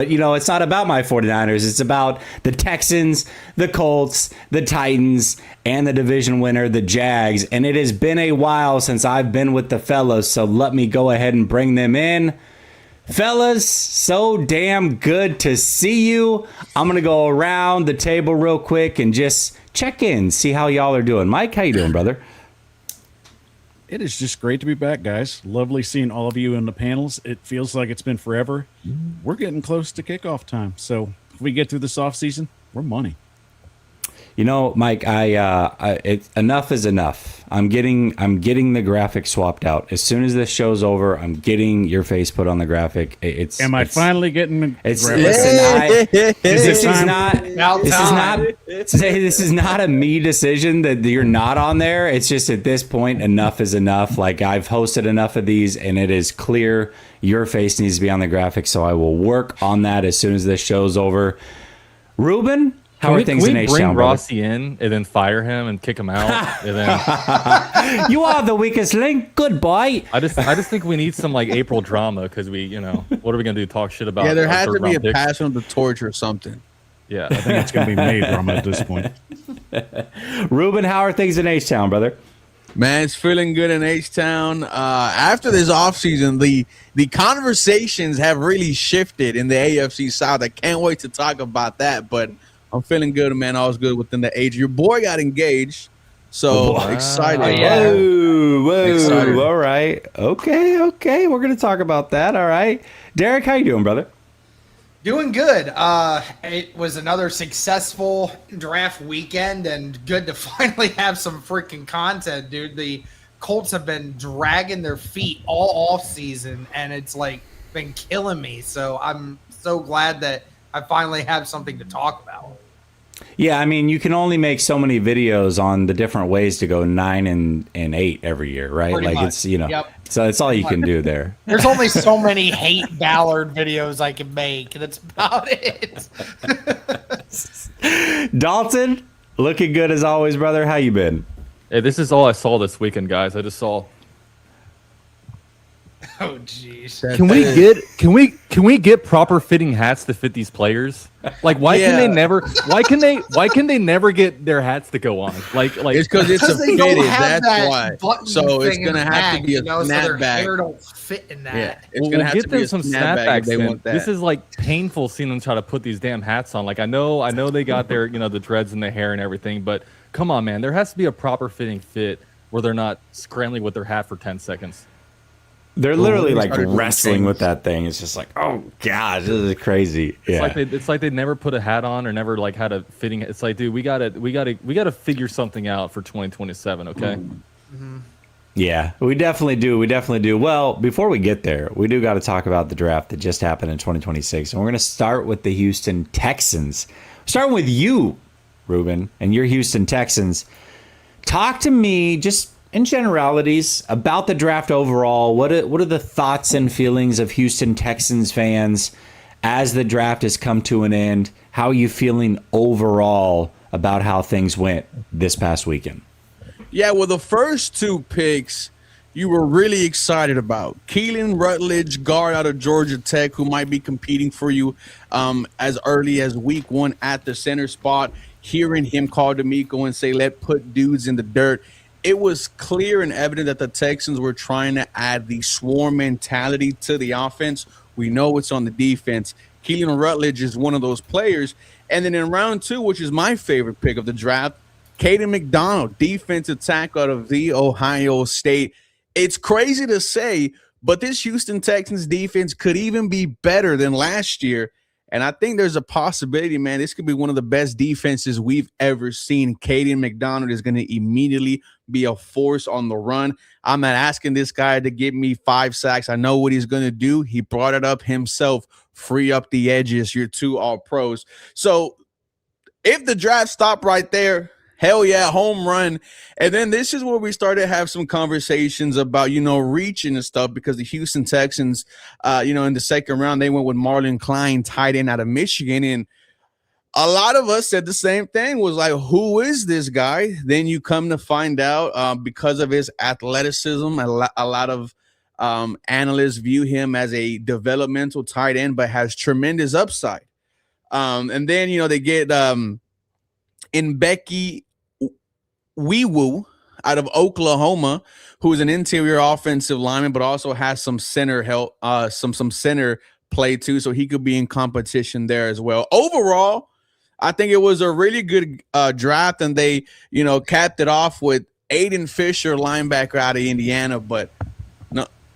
It's not about my 49ers. It's about the Texans, the Colts, the Titans, and the division winner, the Jags. And it has been a while since I've been with the fellas, so let me go ahead and bring them in. Fellas, so damn good to see you. I'm going to go around the table real quick and just check in, see how y'all are doing. Mike, how you doing, brother? It is just great to be back, guys. Lovely seeing all of you in the panels. It feels like it's been forever. We're getting close to kickoff time. So if we get through this off season, we're money. Mike, enough is enough. I'm getting the graphic swapped out. As soon as this show's over, I'm getting your face put on the graphic. Am I finally getting the graphic? Listen, this is not a me decision that you're not on there. It's just at this point, enough is enough. Like, I've hosted enough of these, and it is clear your face needs to be on the graphic. So I will work on that as soon as this show's over. Ruben, how are things in H-Town, bring brother? Rossi in and then fire him and kick him out? And then You are the weakest link. Goodbye. I just think we need some like April drama because what are we gonna do? Talk shit about? Yeah, there has to be a picks? passion of the torch or something. Yeah, I think it's gonna be May drama at this point. Ruben, how are things in H-Town, brother? Man, it's feeling good in H-Town. After this offseason, the conversations have really shifted in the AFC South. I can't wait to talk about that, but I'm feeling good, man. All's good within the age. Your boy got engaged, so excited. Oh, yeah. Whoa, Excited. all right. Okay. We're going to talk about that, all right. Derek, how you doing, brother? Doing good. It was another successful draft weekend, and good to finally have some freaking content, dude. The Colts have been dragging their feet all off season, and it's like been killing me. So I'm so glad that I finally have something to talk about. Yeah, I mean, you can only make so many videos on the different ways to go 9 and 8 every year, right? Pretty like much. it's Yep. So that's all you can do there. There's only so many hate Ballard videos I can make. That's about it. Dalton, looking good as always, brother. How you been? hey, this is all I saw this weekend, guys. I just saw. Oh, jeez. Can we get proper fitting hats to fit these players? Like, why can they never get their hats to go on? Like It's because it's a they don't fitted. have That's that why. button So it's thing gonna in the have to back, be a so their hair snapback. don't fit in that. Yeah, it's We'll gonna have get to be them a some snapback if snapbacks. they Then. want that. This is like painful seeing them try to put these damn hats on. Like I know they got their the dreads in their hair and everything, but come on, man, there has to be a proper fitting fit where they're not scrambling with their hat for 10 seconds. They're literally like started doing wrestling things. with that thing. It's just like, oh gosh, this is crazy. Yeah. It's like they never put a hat on or never like had a fitting. It's like, dude, we gotta figure something out for 2027. Okay. Yeah, we definitely do. Well, before we get there, we do got to talk about the draft that just happened in 2026. And we're going to start with the Houston Texans. Starting with you, Ruben, and your Houston Texans. Talk to me just in generalities about the draft overall. What are the thoughts and feelings of Houston Texans fans as the draft has come to an end? How are you feeling overall about how things went this past weekend? Yeah, well, the first two picks you were really excited about. Keelan Rutledge, guard out of Georgia Tech, who might be competing for you as early as week 1 at the center spot. Hearing him call D'Amico and say, let's put dudes in the dirt. It was clear and evident that the Texans were trying to add the swarm mentality to the offense. We know it's on the defense. Keelan Rutledge is one of those players. And then in round 2, which is my favorite pick of the draft, Caden McDonald, defensive tackle out of the Ohio State. It's crazy to say, but this Houston Texans defense could even be better than last year. And I think there's a possibility, man, this could be one of the best defenses we've ever seen. Caden McDonald is going to immediately be a force on the run. I'm not asking this guy to give me 5 sacks. I know what he's going to do. He brought it up himself. Free up the edges. You're 2 all-pros. So if the draft stopped right there, hell yeah, home run. And then this is where we started to have some conversations about, reaching and stuff, because the Houston Texans, in the second round, they went with Marlon Klein, tight end out of Michigan. And a lot of us said the same thing, was like, who is this guy? Then you come to find out because of his athleticism, a lot of Analysts view him as a developmental tight end, but has tremendous upside. And then, they get in Becky Weewoo out of Oklahoma, who is an interior offensive lineman, but also has some center help, some center play too, so he could be in competition there as well. Overall, I think it was a really good draft, and they, capped it off with Aiden Fisher, linebacker out of Indiana. But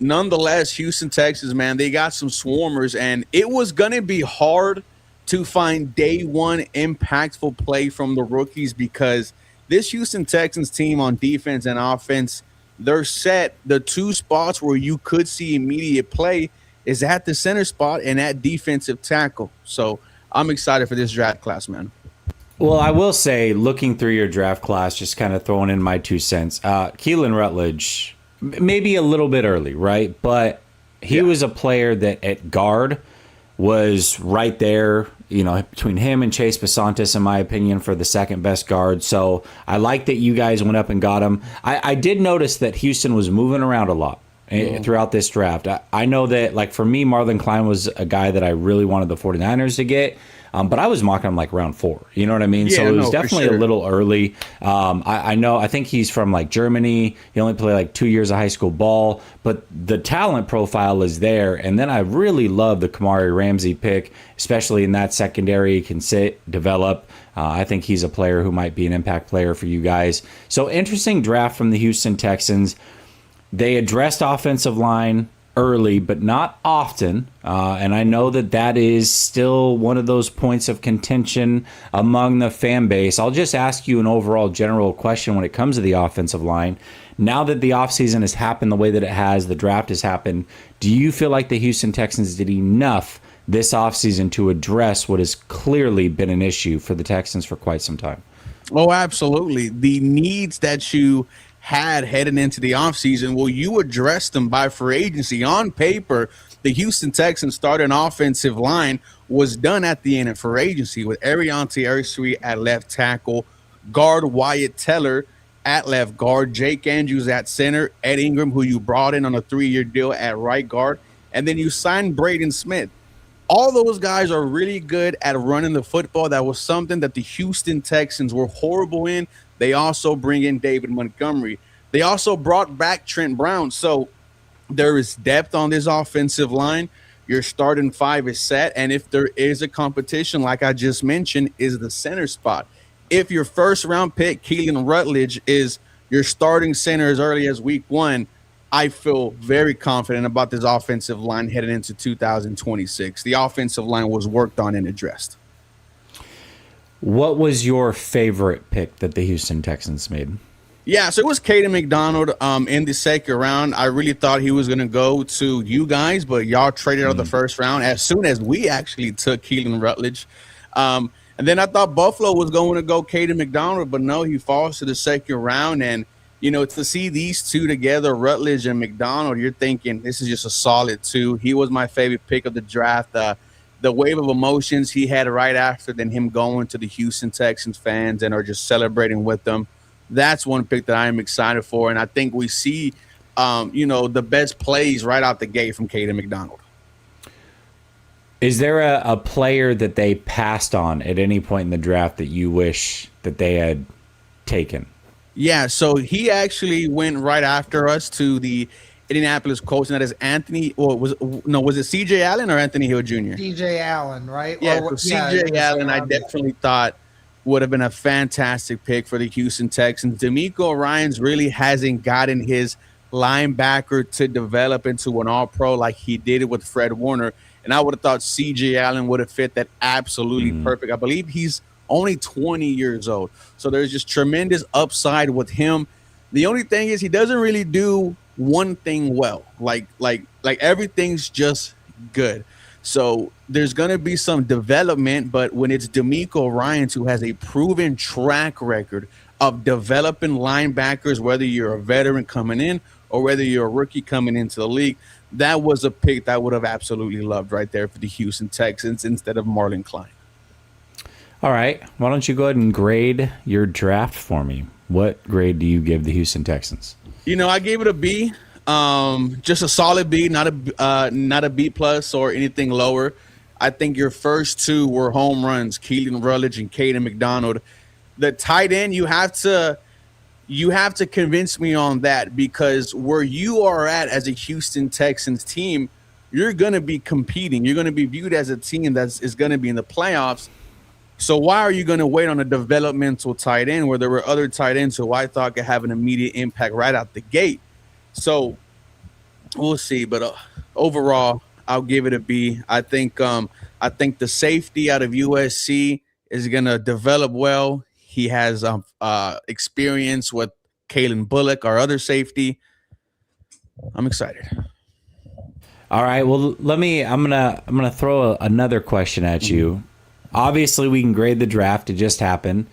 nonetheless, Houston, Texas, man, they got some swarmers, and it was going to be hard to find day one impactful play from the rookies, because this Houston Texans team on defense and offense, they're set. The two spots where you could see immediate play is at the center spot and at defensive tackle. So I'm excited for this draft class, man. Well, I will say, looking through your draft class, just kind of throwing in my 2 cents, Keelan Rutledge, maybe a little bit early, right? But he was a player that at guard was right there, between him and Chase Basantis, in my opinion, for the second best guard. So I like that you guys went up and got him. I did notice that Houston was moving around a lot throughout this draft. I know that, like, for me, Marlon Klein was a guy that I really wanted the 49ers to get. But I was mocking him like round 4. You know what I mean? Yeah, so it was no, definitely sure. a little early. I think he's from like Germany. He only played like 2 years of high school ball, but the talent profile is there. And then I really love the Kamari Ramsey pick, especially in that secondary. He can sit, develop. I think he's a player who might be an impact player for you guys. So interesting draft from the Houston Texans. They addressed offensive line early, but not often. And I know that is still one of those points of contention among the fan base. I'll just ask you an overall general question when it comes to the offensive line. Now that the offseason has happened the way that it has, the draft has happened, do you feel like the Houston Texans did enough this offseason to address what has clearly been an issue for the Texans for quite some time? Oh, absolutely. The needs that you had heading into the offseason, well, you addressed them by free agency. On paper, the Houston Texans starting offensive line was done at the end of free agency, with Ariante Ersui at left tackle, guard Wyatt Teller at left guard, Jake Andrews at center, Ed Ingram, who you brought in on a 3-year deal, at right guard, and then you signed Braden Smith. All those guys are really good at running the football. That was something that the Houston Texans were horrible in. They also bring in David Montgomery. They also brought back Trent Brown. So there is depth on this offensive line. Your starting 5 is set. And if there is a competition, like I just mentioned, is the center spot. If your first round pick, Keelan Rutledge, is your starting center as early as week 1, I feel very confident about this offensive line heading into 2026. The offensive line was worked on and addressed. What was your favorite pick that the Houston Texans made? Yeah, so it was Caden McDonald in the second round. I really thought he was going to go to you guys, but y'all traded out the first round as soon as we actually took Keelan Rutledge. And then I thought Buffalo was going to go Caden McDonald, but no, he falls to the second round. And, to see these two together, Rutledge and McDonald, you're thinking this is just a solid 2. He was my favorite pick of the draft. The wave of emotions he had right after, then him going to the Houston Texans fans and are just celebrating with them. That's one pick that I am excited for. And I think we see, the best plays right out the gate from Caden McDonald. Is there a player that they passed on at any point in the draft that you wish that they had taken? Yeah, so he actually went right after us to the Indianapolis Colts, and that is Anthony, or was it C.J. Allen or Anthony Hill Jr.? C.J. Allen, right? Yeah, so C.J. Allen, I definitely thought would have been a fantastic pick for the Houston Texans. D'Amico Ryans really hasn't gotten his linebacker to develop into an all-pro like he did it with Fred Warner, and I would have thought C.J. Allen would have fit that absolutely perfect. I believe he's only 20 years old, so there's just tremendous upside with him. The only thing is he doesn't really do one thing well, like everything's just good. So there's going to be some development, but when it's D'Amico Ryans, who has a proven track record of developing linebackers, whether you're a veteran coming in or whether you're a rookie coming into the league, that was a pick that I would have absolutely loved right there for the Houston Texans instead of Marlon Klein. All right. Why don't you go ahead and grade your draft for me? What grade do you give the Houston Texans? I gave it a B. Just a solid B, not a B plus or anything lower. I think your first two were home runs, Keelan Rutledge and Caden McDonald. The tight end, you have to convince me on that, because where you are at as a Houston Texans team, you're going to be competing. You're going to be viewed as a team that is going to be in the playoffs. So why are you going to wait on a developmental tight end where there were other tight ends who I thought could have an immediate impact right out the gate? So we'll see. But overall, I'll give it a B. I think the safety out of USC is going to develop well. He has experience with Kalen Bullock, our other safety. I'm excited. All right. Well, I'm gonna throw another question at you. Obviously, we can grade the draft. It just happened.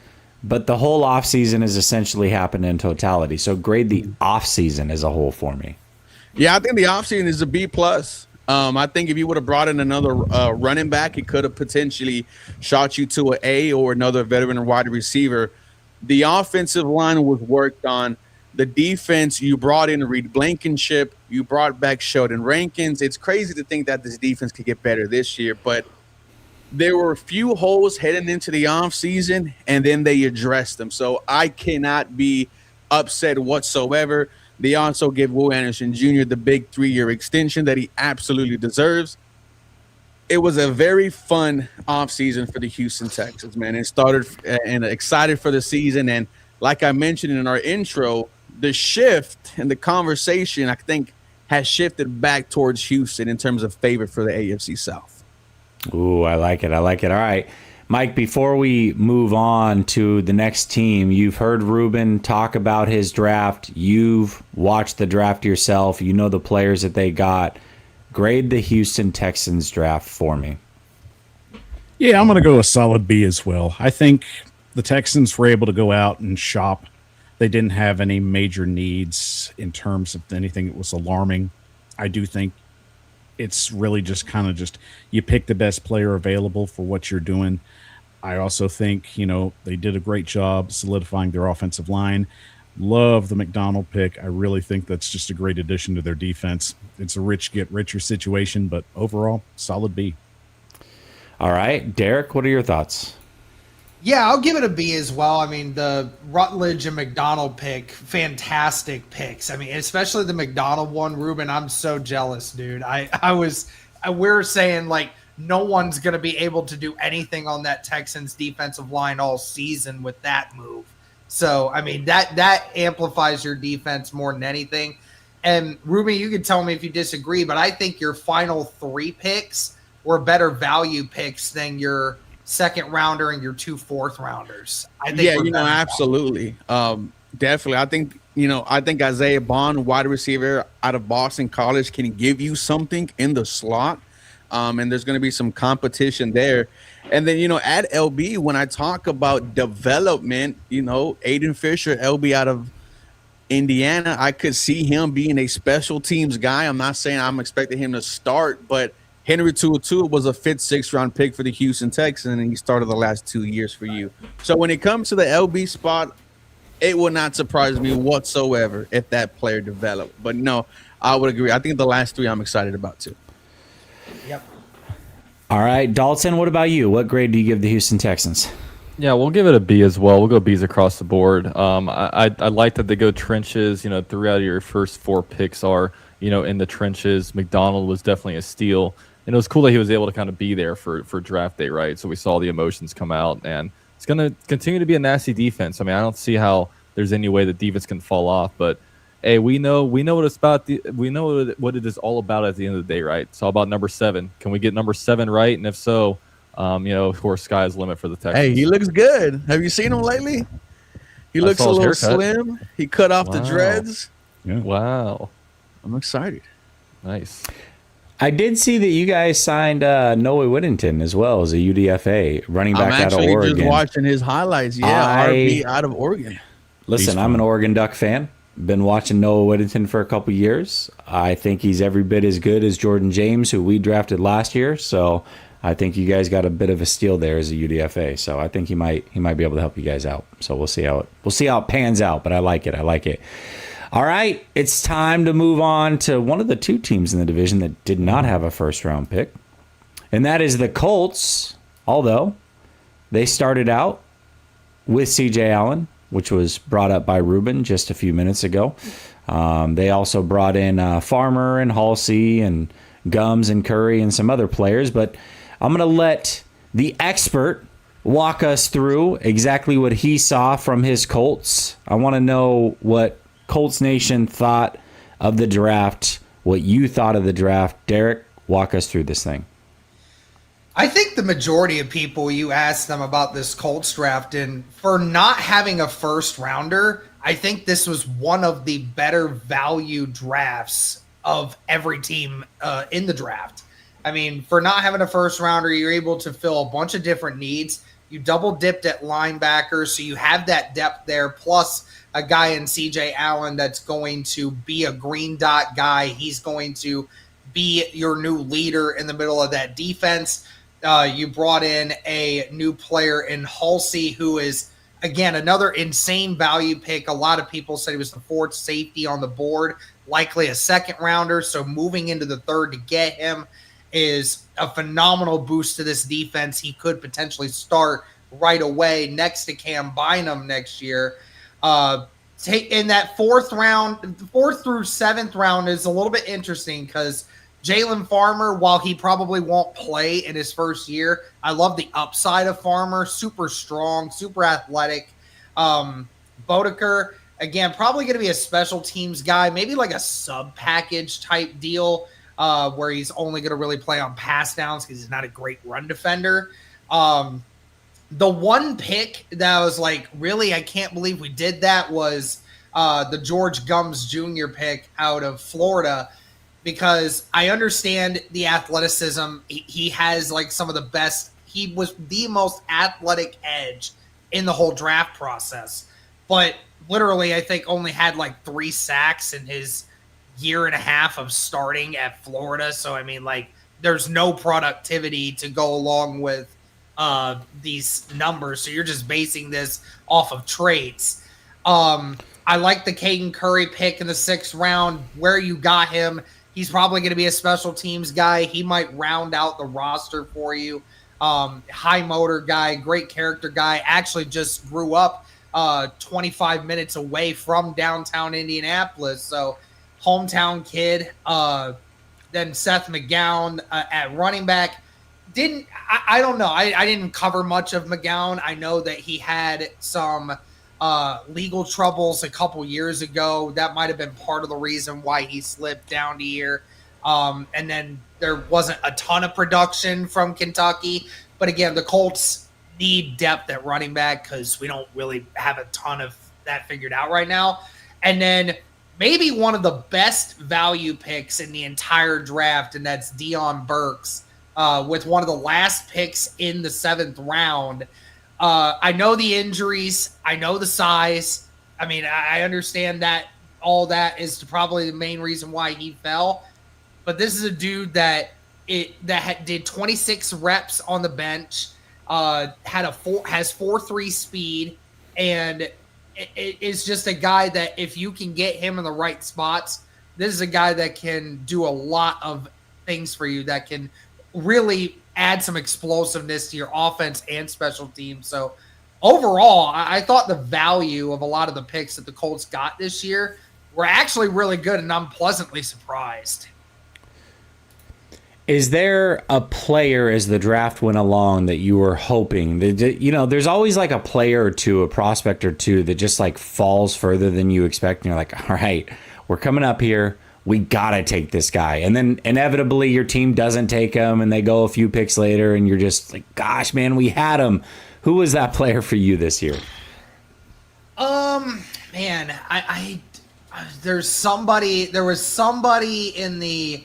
But the whole offseason has essentially happened in totality. So grade the offseason as a whole for me. Yeah, I think the offseason is a B+. I think if you would have brought in another running back, it could have potentially shot you to an A, or another veteran wide receiver. The offensive line was worked on. The defense, you brought in Reed Blankenship. You brought back Sheldon Rankins. It's crazy to think that this defense could get better this year, but there were a few holes heading into the offseason, and then they addressed them. So I cannot be upset whatsoever. They also give Will Anderson Jr. the big 3-year extension that he absolutely deserves. It was a very fun offseason for the Houston Texans, man. It started and excited for the season. And like I mentioned in our intro, the shift and the conversation, I think, has shifted back towards Houston in terms of favorite for the AFC South. Ooh, I like it. All right. Mike, before we move on to the next team, you've heard Ruben talk about his draft. You've watched the draft yourself. You know the players that they got. Grade the Houston Texans draft for me. Yeah, I'm going to go a solid B as well. I think the Texans were able to go out and shop. They didn't have any major needs in terms of anything that was alarming. I do think it's really just you pick the best player available for what you're doing. I also think, they did a great job solidifying their offensive line. Love the McDonald pick. I really think that's just a great addition to their defense. It's a rich get richer situation, but overall, solid B. All right, Derek, what are your thoughts? Yeah, I'll give it a B as well. I mean, the Rutledge and McDonald pick, fantastic picks. I mean, especially the McDonald one, Ruben. I'm so jealous, dude. We're saying like no one's going to be able to do anything on that Texans defensive line all season with that move. So, I mean, that amplifies your defense more than anything. And Ruben, you can tell me if you disagree, but I think your final 3 picks were better value picks than your second rounder and your 2 4th rounders. I think absolutely. Definitely. I think Isaiah Bond, wide receiver out of Boston College, can give you something in the slot. And there's going to be some competition there. And then, at LB, when I talk about development, Aiden Fisher, LB out of Indiana, I could see him being a special teams guy. I'm not saying I'm expecting him to start, but Henry To'oTo'o was a 5th, 6th round pick for the Houston Texans, and he started the last 2 years for you. So when it comes to the LB spot, it will not surprise me whatsoever if that player developed. But no, I would agree. I think the last 3 I'm excited about too. Yep. All right, Dalton, what about you? What grade do you give the Houston Texans? Yeah, we'll give it a B as well. We'll go B's across the board. I like that they go trenches. 3 out of your first 4 picks are, in the trenches. McDonald was definitely a steal. And it was cool that he was able to kind of be there for draft day, right? So we saw the emotions come out, and it's going to continue to be a nasty defense. I mean, I don't see how there's any way the defense can fall off, but hey, we know what it's about. We know what it is all about at the end of the day, right? It's all about number 7. Can we get number 7 right? And if so, of course, sky's the limit for the Texans. Hey, he looks good. Have you seen him lately? He looks a little slim. He cut off the dreads. Yeah. Wow. I'm excited. Nice. I did see that you guys signed Noah Whittington as well as a UDFA running back out of Oregon. I'm actually just watching his highlights. Yeah, RB out of Oregon. Listen, I'm an Oregon Duck fan. Been watching Noah Whittington for a couple years. I think he's every bit as good as Jordan James, who we drafted last year. So I think you guys got a bit of a steal there as a UDFA. So I think he might be able to help you guys out. So we'll see how it pans out. But I like it. All right, it's time to move on to one of the two teams in the division that did not have a first-round pick, and that is the Colts, although they started out with C.J. Allen, which was brought up by Ruben just a few minutes ago. They also brought in Farmer and Halsey and Gums and Curry and some other players, but I'm going to let the expert walk us through exactly what he saw from his Colts. I want to know what Colts Nation thought of the draft, what you thought of the draft. Derek, walk us through this thing. I think the majority of people, you ask them about this Colts draft, and for not having a first rounder, I think this was one of the better value drafts of every team in the draft. I mean, for not having a first rounder, you're able to fill a bunch of different needs. You double dipped at linebacker, so you have that depth there, plus a guy in C.J. Allen that's going to be a green dot guy. He's going to be your new leader in the middle of that defense. You brought in a new player in Halsey, who is, again, another insane value pick. A lot of people said he was the fourth safety on the board, likely a second rounder. So moving into the third to get him is a phenomenal boost to this defense. He could potentially start right away next to Cam Bynum next year. In that fourth through seventh round is a little bit interesting because Jalen Farmer, while he probably won't play in his first year, I love the upside of Farmer. Super strong, super athletic. Bodeker, again, probably going to be a special teams guy, maybe like a sub-package type deal where he's only going to really play on pass downs because he's not a great run defender. The one pick that was like, really, I can't believe we did that was the George Gums Jr. pick out of Florida, because I understand the athleticism. He has like some of the best. He was the most athletic edge in the whole draft process, but literally I think only had like 3 sacks in his year and a half of starting at Florida. So, I mean, like, there's no productivity to go along with these numbers. So you're just basing this off of traits. I like the Caden Curry pick in the 6th round. Where you got him, he's probably going to be a special teams guy. He might round out the roster for you. High motor guy, great character guy. Actually just grew up 25 minutes away from downtown Indianapolis. So hometown kid. Then Seth McGowan at running back. I don't know. I didn't cover much of McGowan. I know that he had some legal troubles a couple years ago. That might have been part of the reason why he slipped down to here. And then there wasn't a ton of production from Kentucky. But again, the Colts need depth at running back because we don't really have a ton of that figured out right now. And then maybe one of the best value picks in the entire draft, and that's Deion Burks, with one of the last picks in the 7th round. I know the injuries. I know the size. I mean, I understand that all that is probably the main reason why he fell. But this is a dude that did 26 reps on the bench, has 4.3 speed, and it is just a guy that if you can get him in the right spots, this is a guy that can do a lot of things for you, that can really add some explosiveness to your offense and special teams. So overall, I thought the value of a lot of the picks that the Colts got this year were actually really good, and I'm pleasantly surprised. Is there a player as the draft went along that you were hoping that, you know, there's always like a player or two, a prospect or two that just like falls further than you expect. And you're like, all right, we're coming up here. We got to take this guy. And then inevitably your team doesn't take him and they go a few picks later and you're just like, gosh, man, we had him. Who was that player for you this year? Man, there was somebody in the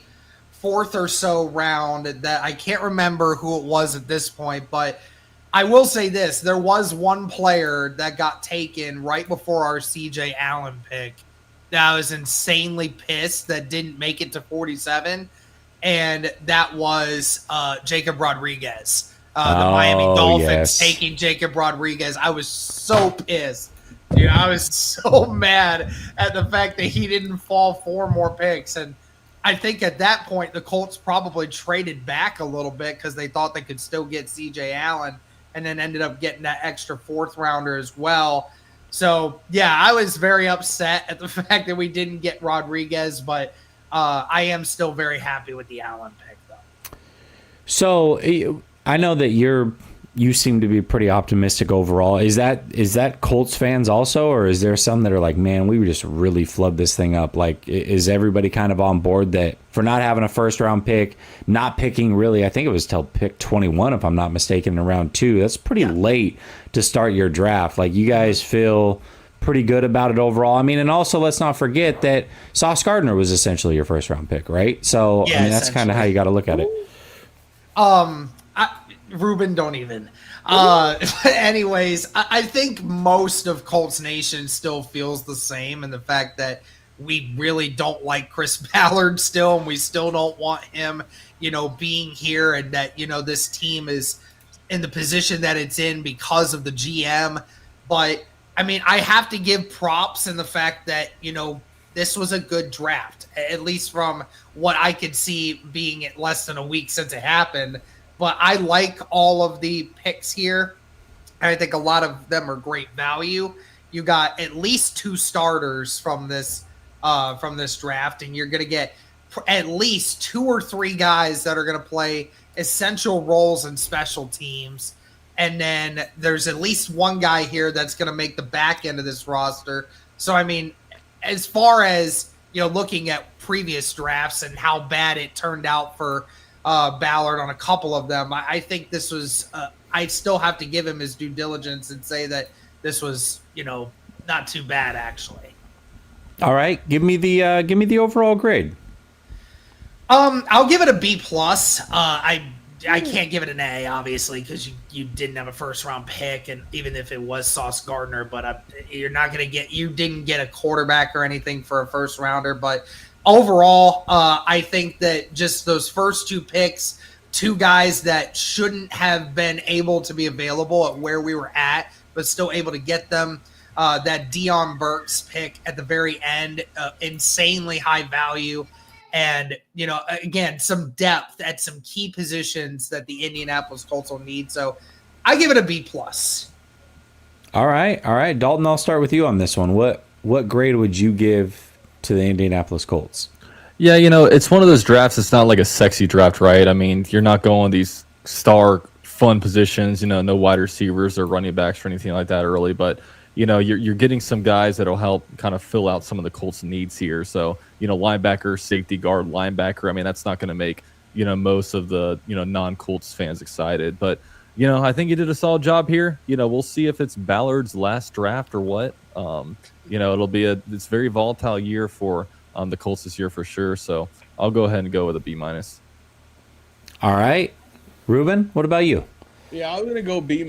4th or so round that I can't remember who it was at this point, but I will say this. There was one player that got taken right before our CJ Allen pick that I was insanely pissed that didn't make it to 47, and that was Jacob Rodriguez. The Miami Dolphins taking Jacob Rodriguez. I was so pissed Dude, I was so mad at the fact that he didn't fall 4 more picks. And I think at that point, the Colts probably traded back a little bit because they thought they could still get CJ Allen and then ended up getting that extra 4th rounder as well. So, yeah, I was very upset at the fact that we didn't get Rodriguez, but I am still very happy with the Allen pick, though. So I know that you seem to be pretty optimistic overall. Is that Colts fans also, or is there some that are like, man, we just really flubbed this thing up? Like, is everybody kind of on board that for not having a first round pick, not picking really? I think it was till pick 21, if I'm not mistaken, in round 2. That's pretty late to start your draft. Like, you guys feel pretty good about it overall. I mean, and also let's not forget that Sauce Gardner was essentially your first round pick, right? So I mean, that's kind of how you got to look at it. Ruben, don't even. Anyways, I think most of Colts Nation still feels the same, and the fact that we really don't like Chris Ballard still, and we still don't want him, being here, and that, this team is in the position that it's in because of the GM. But I mean, I have to give props in the fact that, this was a good draft, at least from what I could see being at less than a week since it happened. But I like all of the picks here. And I think a lot of them are great value. You got at least 2 starters from this draft, and you're going to get at least 2 or 3 guys that are going to play essential roles in special teams. And then there's at least 1 guy here that's going to make the back end of this roster. So, I mean, as far as, looking at previous drafts and how bad it turned out for Ballard on a couple of them, I think this was I still have to give him his due diligence and say that this was not too bad, actually. All right, give me the overall grade. I'll give it a B+. I can't give it an A, obviously, because you didn't have a first round pick, and even if it was Sauce Gardner, but you didn't get a quarterback or anything for a first rounder. But overall, I think that just those first 2 picks, 2 guys that shouldn't have been able to be available at where we were at, but still able to get them. That Dion Burks pick at the very end, insanely high value. And, again, some depth at some key positions that the Indianapolis Colts will need. So I give it a B+. All right. Dalton, I'll start with you on this one. What grade would you give to the Indianapolis Colts? Yeah, it's one of those drafts. It's not like a sexy draft, right? I mean, you're not going these star fun positions, no wide receivers or running backs or anything like that early. But, you're getting some guys that'll help kind of fill out some of the Colts' needs here. So, linebacker, safety, guard, linebacker. I mean, that's not going to make, most of the, non-Colts fans excited. But, I think you did a solid job here. We'll see if it's Ballard's last draft or what. It's a very volatile year for the Colts this year for sure. So I'll go ahead and go with a B-. All right. Ruben, what about you? Yeah, I was gonna go B-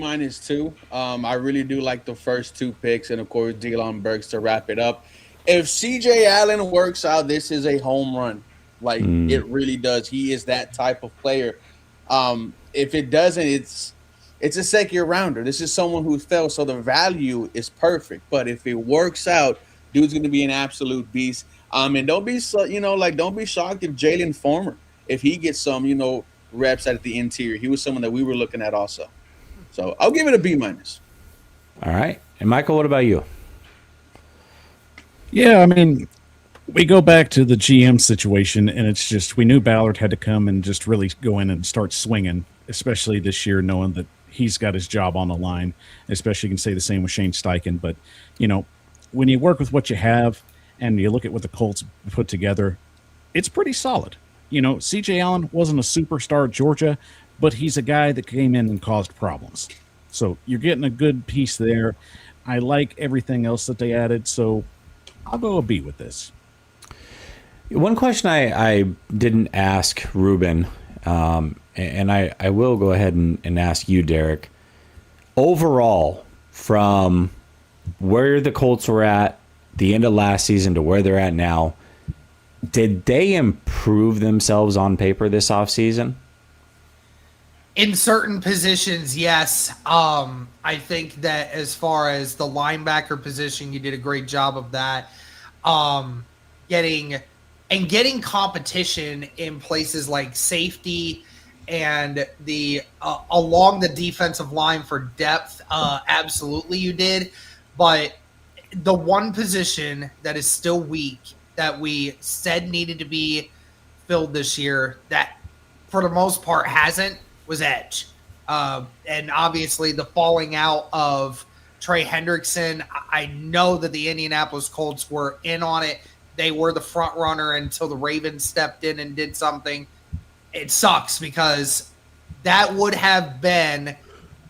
too. I really do like the first 2 picks, and of course, Dion Burks to wrap it up. If CJ Allen works out, this is a home run. Like it really does. He is that type of player. If it doesn't, it's a second rounder. This is someone who fell, so the value is perfect. But if it works out, dude's gonna be an absolute beast. And don't be shocked if Jalen Former, if he gets some, reps at the interior. He was someone that we were looking at also. So I'll give it a B-. All right. And Michael, what about you? Yeah, I mean, we go back to the GM situation, and it's just we knew Ballard had to come and just really go in and start swinging, especially this year, knowing that he's got his job on the line. Especially, you can say the same with Shane Steichen. But, when you work with what you have and you look at what the Colts put together, it's pretty solid. C.J. Allen wasn't a superstar at Georgia, but he's a guy that came in and caused problems. So you're getting a good piece there. I like everything else that they added, so I'll go a B with this. One question I didn't ask Ruben, and I will go ahead and ask you, Derek. Overall, from where the Colts were at the end of last season to where they're at now, did they improve themselves on paper this offseason? In certain positions, yes. I think that as far as the linebacker position, you did a great job of that. Getting competition in places like safety and the along the defensive line for depth, absolutely you did. But the one position that is still weak that we said needed to be filled this year that for the most part hasn't was edge. And obviously the falling out of Trey Hendrickson, I know that the Indianapolis Colts were in on it. They were the front runner until the Ravens stepped in and did something. It sucks because that would have been,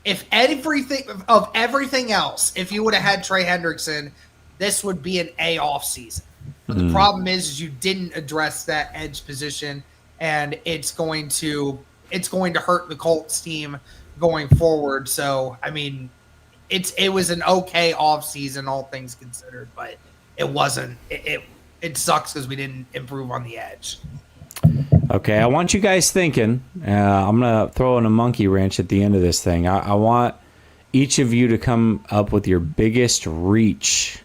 if everything else, if you would have had Trey Hendrickson, this would be an A off season. But the problem is you didn't address that edge position, and it's going to hurt the Colts team going forward. So I mean, it was an okay off season, all things considered, but it wasn't. It sucks because we didn't improve on the edge. Okay, I want you guys thinking. I'm going to throw in a monkey wrench at the end of this thing. I want each of you to come up with your biggest reach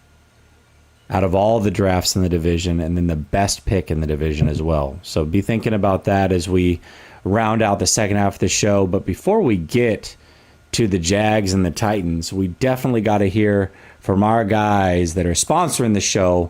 out of all the drafts in the division, and then the best pick in the division as well. So be thinking about that as we round out the second half of the show. But before we get to the Jags and the Titans, we definitely got to hear from our guys that are sponsoring the show,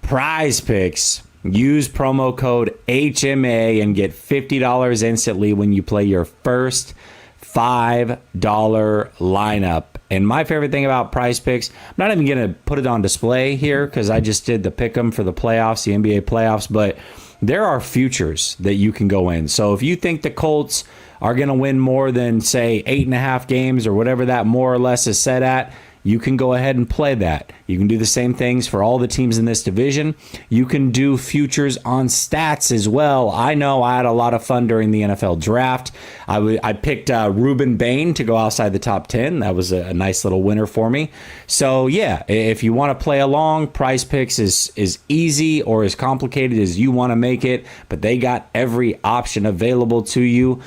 PrizePicks. Use promo code HMA and get $50 instantly when you play your first $5 lineup. And my favorite thing about PrizePicks, I'm not even going to put it on display here because I just did the pick 'em for the playoffs, the NBA playoffs, but there are futures that you can go in. So if you think the Colts are going to win more than, say, 8.5 games or whatever that more or less is set at, you can go ahead and play that. You can do the same things for all the teams in this division. You can do futures on stats as well. I know I had a lot of fun during the NFL draft. I picked Reuben Bain to go outside the top 10. That was a nice little winner for me. So, yeah, if you want to play along, PrizePicks is easy or as complicated as you want to make it, but they got every option available to you.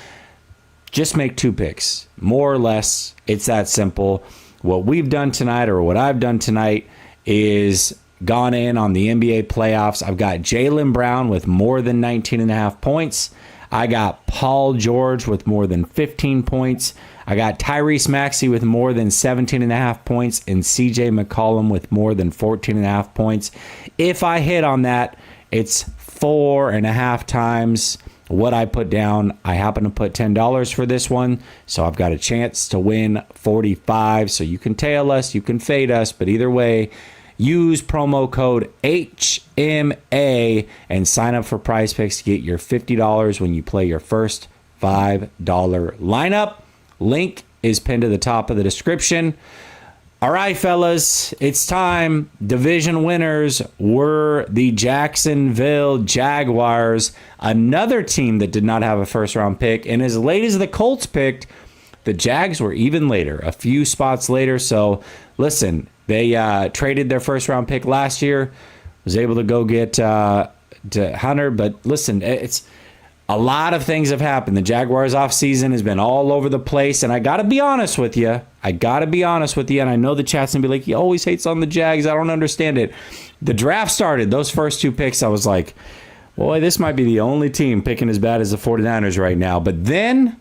Just make 2 picks. More or less, it's that simple. What we've done tonight, or what I've done tonight, is gone in on the NBA playoffs. I've got Jaylen Brown with more than 19.5 points. I got Paul George with more than 15 points. I got Tyrese Maxey with more than 17.5 points, and CJ McCollum with more than 14.5 points. If I hit on that, it's 4.5 times what I put down. I happen to put $10 for this one, so I've got a chance to win 45. So you can tail us, you can fade us, but either way, use promo code HMA and sign up for PrizePicks to get your $50 when you play your first $5 lineup. Link is pinned to the top of the description. All right, fellas, it's time. Division winners were the Jacksonville Jaguars, another team that did not have a first-round pick. And as late as the Colts picked, the Jags were even later, a few spots later. So, listen, they traded their first-round pick last year, was able to go get to Hunter. But listen, it's a lot of things have happened. The Jaguars offseason has been all over the place, and I got to be honest with you. And I know the chat's going to be like, he always hates on the Jags. I don't understand it. The draft started. Those first 2 picks, I was like, boy, this might be the only team picking as bad as the 49ers right now. But then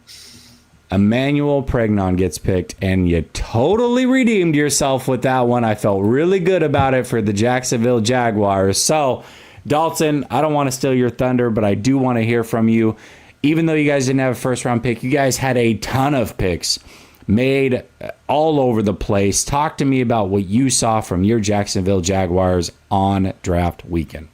Emmanuel Pregnon gets picked, and you totally redeemed yourself with that one. I felt really good about it for the Jacksonville Jaguars. So, Dalton, I don't want to steal your thunder, but I do want to hear from you. Even though you guys didn't have a first-round pick, you guys had a ton of picks made all over the place. Talk to me about what you saw from your Jacksonville Jaguars on draft weekend.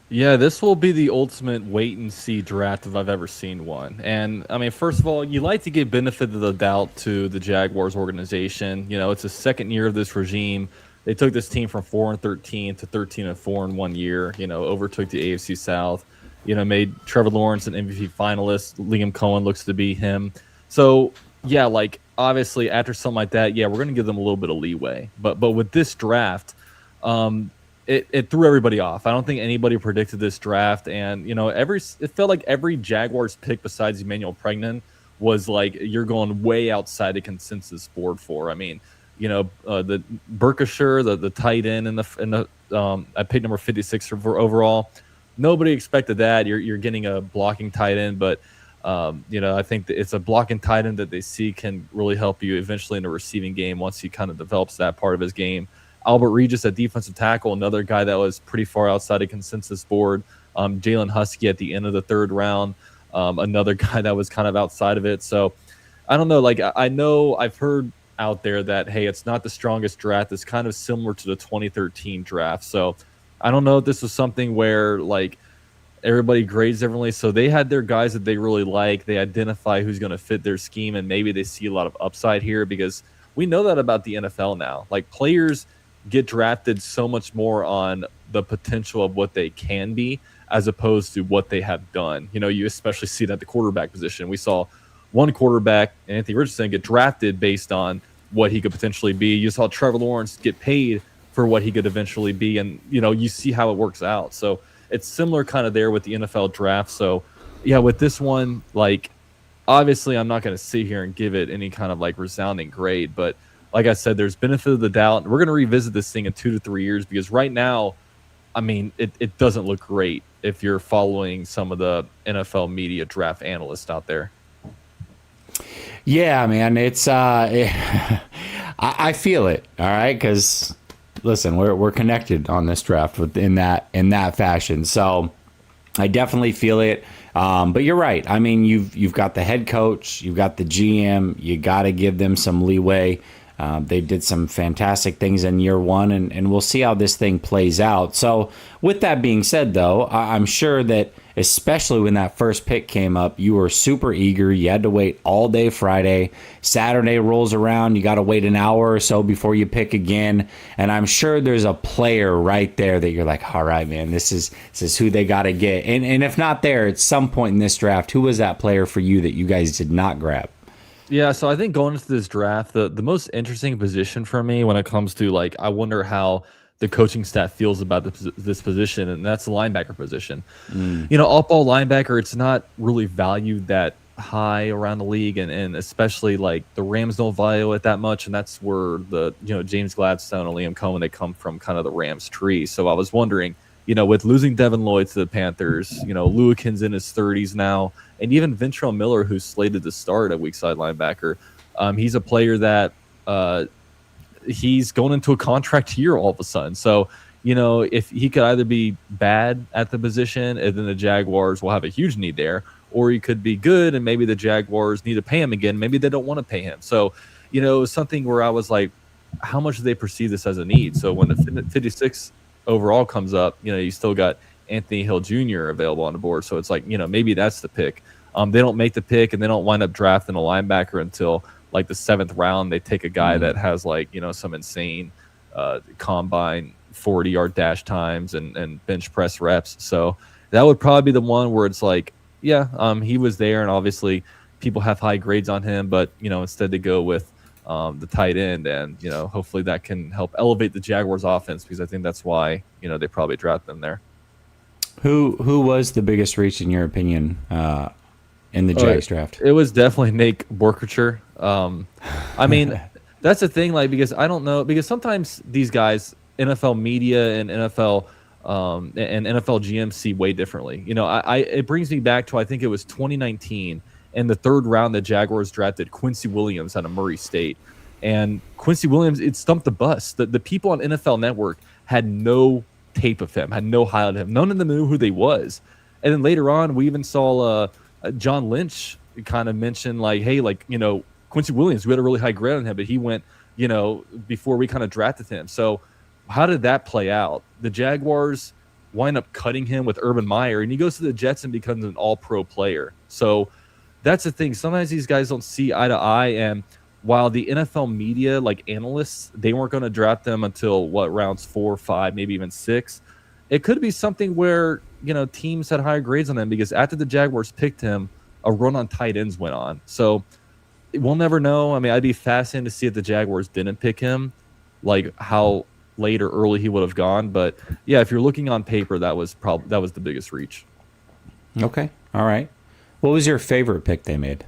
Yeah, this will be the ultimate wait-and-see draft if I've ever seen one. And, I mean, first of all, you like to give benefit of the doubt to the Jaguars organization. You know, it's the second year of this regime. They took this team from 4-13 to 13-4 in 1 year. You know, overtook the AFC South. You know, made Trevor Lawrence an MVP finalist. Liam Cohen looks to be him. So, yeah, like obviously after something like that, yeah, we're going to give them a little bit of leeway. But with this draft, it threw everybody off. I don't think anybody predicted this draft, and you know, it felt like every Jaguars pick besides Emmanuel Pregnon was like you're going way outside the consensus board for. I mean, the Berkshire, the tight end in the I picked number 56 overall. Nobody expected that. You're getting a blocking tight end, but I think that it's a blocking tight end that they see can really help you eventually in the receiving game once he kind of develops that part of his game. Albert Regis at defensive tackle, another guy that was pretty far outside the consensus board. Jalen Husky at the end of the third round, another guy that was kind of outside of it. So I don't know. Like I know I've heard out there that, hey, it's not the strongest draft. It's kind of similar to the 2013 draft. So I don't know if this was something where like everybody grades differently. So they had their guys that they really like. They identify who's going to fit their scheme, and maybe they see a lot of upside here because we know that about the NFL now. Like players get drafted so much more on the potential of what they can be as opposed to what they have done. You especially see that at the quarterback position. We saw one quarterback, Anthony Richardson, get drafted based on what he could potentially be. You saw Trevor Lawrence get paid for what he could eventually be, and you see how it works out. So it's similar kind of there with the NFL draft. So yeah, with this one, like obviously I'm not going to sit here and give it any kind of like resounding grade, but like I said, there's benefit of the doubt. We're going to revisit this thing in 2 to 3 years because right now, I mean, it doesn't look great if you're following some of the NFL media draft analysts out there. Yeah, man, it's I feel it. All right, because listen, we're connected on this draft in that fashion. So I definitely feel it. But you're right. I mean, you've got the head coach, you've got the GM. You got to give them some leeway. They did some fantastic things in year one, and we'll see how this thing plays out. So with that being said, though, I'm sure that especially when that first pick came up, you were super eager. You had to wait all day Friday. Saturday rolls around. You got to wait an hour or so before you pick again. And I'm sure there's a player right there that you're like, all right, man, this is who they got to get. And if not there, at some point in this draft, who was that player for you that you guys did not grab? Yeah, so I think going into this draft, the most interesting position for me when it comes to like, I wonder how the coaching staff feels about this position, and that's the linebacker position. Off-ball linebacker, it's not really valued that high around the league, and especially like the Rams don't value it that much, and that's where the James Gladstone and Liam Cohen, they come from kind of the Rams tree. So I was wondering, with losing Devin Lloyd to the Panthers, Lewikin's in his 30s now, and even Ventrell Miller, who's slated to start at weak side linebacker, he's a player that he's going into a contract year all of a sudden. So, if he could either be bad at the position and then the Jaguars will have a huge need there, or he could be good and maybe the Jaguars need to pay him again. Maybe they don't want to pay him. So, it was something where I was like, how much do they perceive this as a need? So when the 56 overall comes up, you still got Anthony Hill Jr. available on the board. So it's like, maybe that's the pick. They don't make the pick and they don't wind up drafting a linebacker until like the 7th round. They take a guy that has like, some insane combine 40-yard dash times and bench press reps. So that would probably be the one where it's like, yeah, he was there, and obviously people have high grades on him, but instead they go with the tight end, and hopefully that can help elevate the Jaguars offense, because I think that's why they probably draft them there. Who was the biggest reach in your opinion in the Jags draft? It was definitely Nate Borkacher. I mean, that's the thing, like, because I don't know, because sometimes these guys, NFL media and NFL and NFL GM see way differently. It brings me back to, I think it was 2019, in the 3rd round, the Jaguars drafted Quincy Williams out of Murray State. And Quincy Williams, it stumped the bus. The people on NFL Network had no tape of him, had no highlight of him. None of them knew who they was. And then later on, we even saw John Lynch kind of mention, like, hey, like, Quincy Williams, we had a really high grade on him, but he went, before we kind of drafted him. So how did that play out? The Jaguars wind up cutting him with Urban Meyer, and he goes to the Jets and becomes an all-pro player. So that's the thing. Sometimes these guys don't see eye to eye, and while the NFL media, like analysts, they weren't going to draft them until rounds 4, 5, maybe even 6. It could be something where teams had higher grades on them, because after the Jaguars picked him, a run on tight ends went on. So we'll never know. I mean, I'd be fascinated to see if the Jaguars didn't pick him, like how late or early he would have gone. But yeah, if you're looking on paper, that was the biggest reach. Okay, all right. What was your favorite pick they made?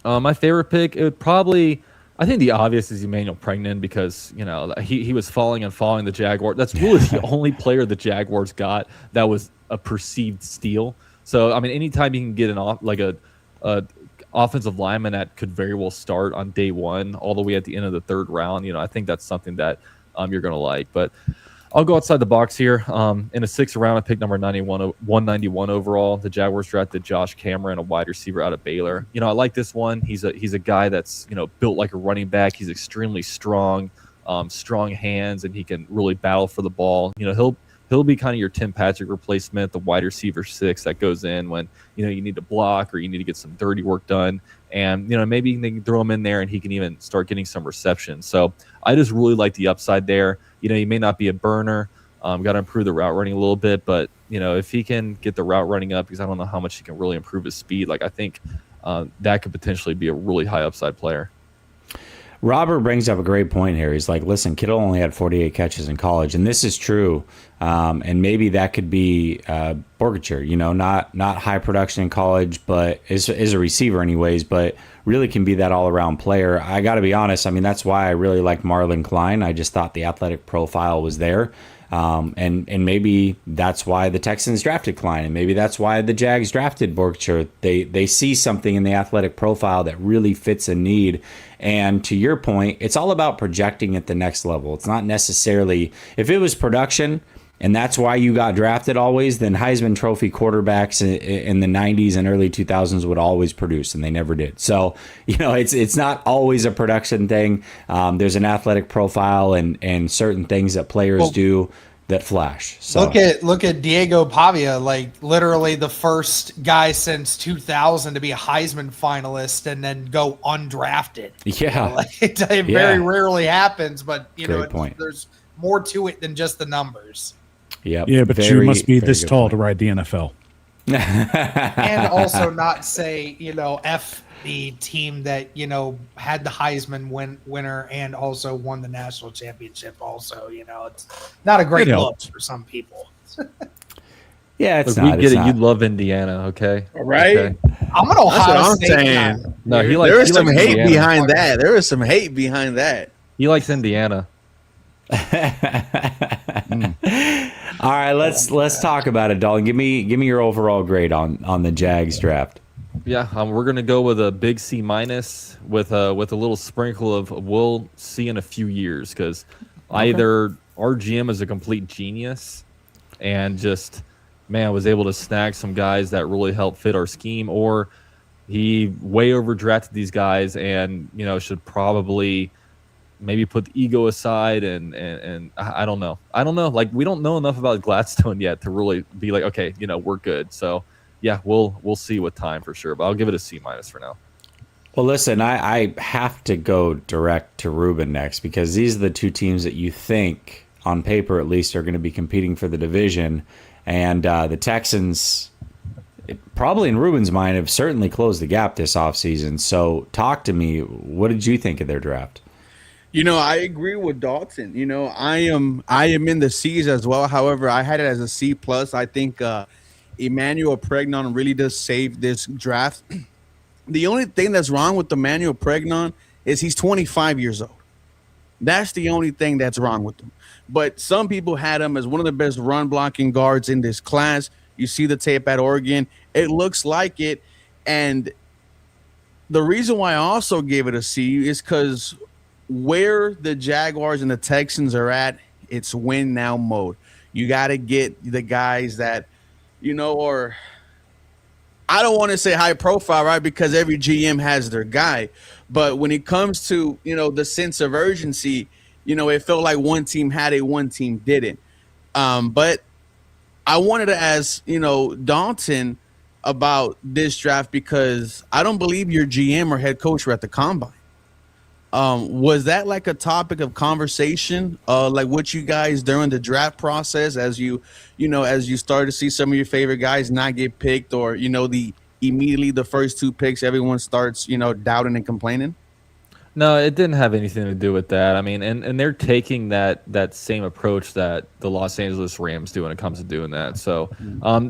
My favorite pick, it would probably, I think the obvious is Emmanuel Pregnan because, he was falling the Jaguars. That's really the only player the Jaguars got that was a perceived steal. So, I mean, anytime you can get a offensive lineman that could very well start on day one all the way at the end of the third round, I think that's something that you're going to like. But I'll go outside the box here. In a sixth round, I picked number 191 overall. The Jaguars drafted Josh Cameron, a wide receiver out of Baylor. I like this one. He's a guy that's built like a running back. He's extremely strong, strong hands, and he can really battle for the ball. He'll be kind of your Tim Patrick replacement, the wide receiver 6 that goes in when you need to block or you need to get some dirty work done. And maybe they can throw him in there and he can even start getting some receptions. So I just really like the upside there. He may not be a burner. Got to improve the route running a little bit, but if he can get the route running up, because I don't know how much he can really improve his speed. I think that could potentially be a really high upside player. Robert brings up a great point here. He's like, listen, Kittle only had 48 catches in college, and this is true. And maybe that could be Borgature, not high production in college, but is a receiver anyways, but really can be that all-around player. I got to be honest. I mean, that's why I really liked Marlon Klein. I just thought the athletic profile was there. And maybe that's why the Texans drafted Klein, and maybe that's why the Jags drafted Borgature. They see something in the athletic profile that really fits a need. And to your point, it's all about projecting at the next level. It's not necessarily, if it was production and that's why you got drafted always, then Heisman Trophy quarterbacks in the 90s and early 2000s would always produce, and they never did. So, it's not always a production thing. There's an athletic profile and certain things that players do that flash. So look at Diego Pavia, like literally the first guy since 2000 to be a Heisman finalist and then go undrafted. Yeah, it very rarely happens, but Great point. There's more to it than just the numbers. Yep. Yeah, but you must be this tall to ride the NFL. And also not say, F the team that, had the Heisman winner and also won the national championship also, it's not a great look for some people. Yeah, it's Look, not. We get it. You love Indiana, okay? Right? Okay. I'm an Ohio State saying. guy. No, There is some hate Indiana. behind that. There is some hate behind that. He likes Indiana. All right, let's talk about it, Dalton. Give me your overall grade on the Jags draft. Yeah, we're gonna go with a big C- with a little sprinkle of we'll see in a few years, because either our GM is a complete genius and just was able to snag some guys that really help fit our scheme, or he way overdrafted these guys and should probably maybe put the ego aside and I don't know. Like, we don't know enough about Gladstone yet to really be like, okay, we're good. So yeah, we'll see with time for sure, but I'll give it a C- for now. Well, listen, I have to go direct to Ruben next, because these are the two teams that you think, on paper at least, are going to be competing for the division. And the Texans, probably in Ruben's mind, have certainly closed the gap this offseason. So talk to me. What did you think of their draft? I agree with Dalton. I am in the C's as well. However, I had it as a C+. I think Emmanuel Pregnan really does save this draft. The only thing that's wrong with Emmanuel Pregnan is he's 25 years old. That's the only thing that's wrong with him. But some people had him as one of the best run blocking guards in this class. You see the tape at Oregon. It looks like it. And the reason why I also gave it a C is because where the Jaguars and the Texans are at, it's win now mode. You got to get the guys that, or I don't want to say high profile, right? Because every GM has their guy. But when it comes to, the sense of urgency, it felt like one team had it, one team didn't. But I wanted to ask, Dalton about this draft, because I don't believe your GM or head coach were at the combine. Was that like a topic of conversation, like what you guys during the draft process, as you started to see some of your favorite guys not get picked, or immediately the first two picks, everyone starts doubting and complaining? No, it didn't have anything to do with that. I mean, and they're taking that same approach that the Los Angeles Rams do when it comes to doing that. So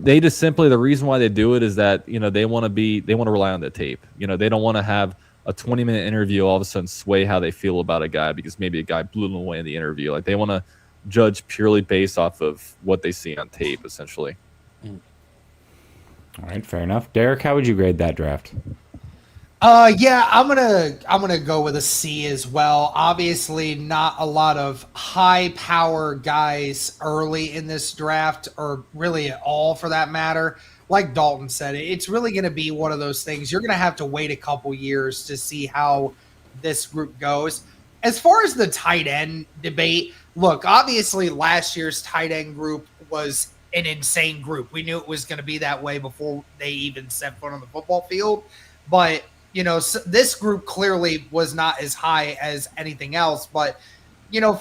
they just simply, the reason why they do it is that, they want to rely on the tape. They don't want to have a 20-minute interview all of a sudden sway how they feel about a guy because maybe a guy blew them away in the interview. Like, they want to judge purely based off of what they see on tape, essentially. All right, fair enough. Derek, how would you grade that draft? Yeah, I'm gonna go with a C as well. Obviously, not a lot of high power guys early in this draft, or really at all for that matter. Like Dalton said, it's really gonna be one of those things. You're gonna have to wait a couple years to see how this group goes. As far as the tight end debate, look, obviously last year's tight end group was an insane group. We knew it was going to be that way before they even set foot on the football field. But, this group clearly was not as high as anything else. But,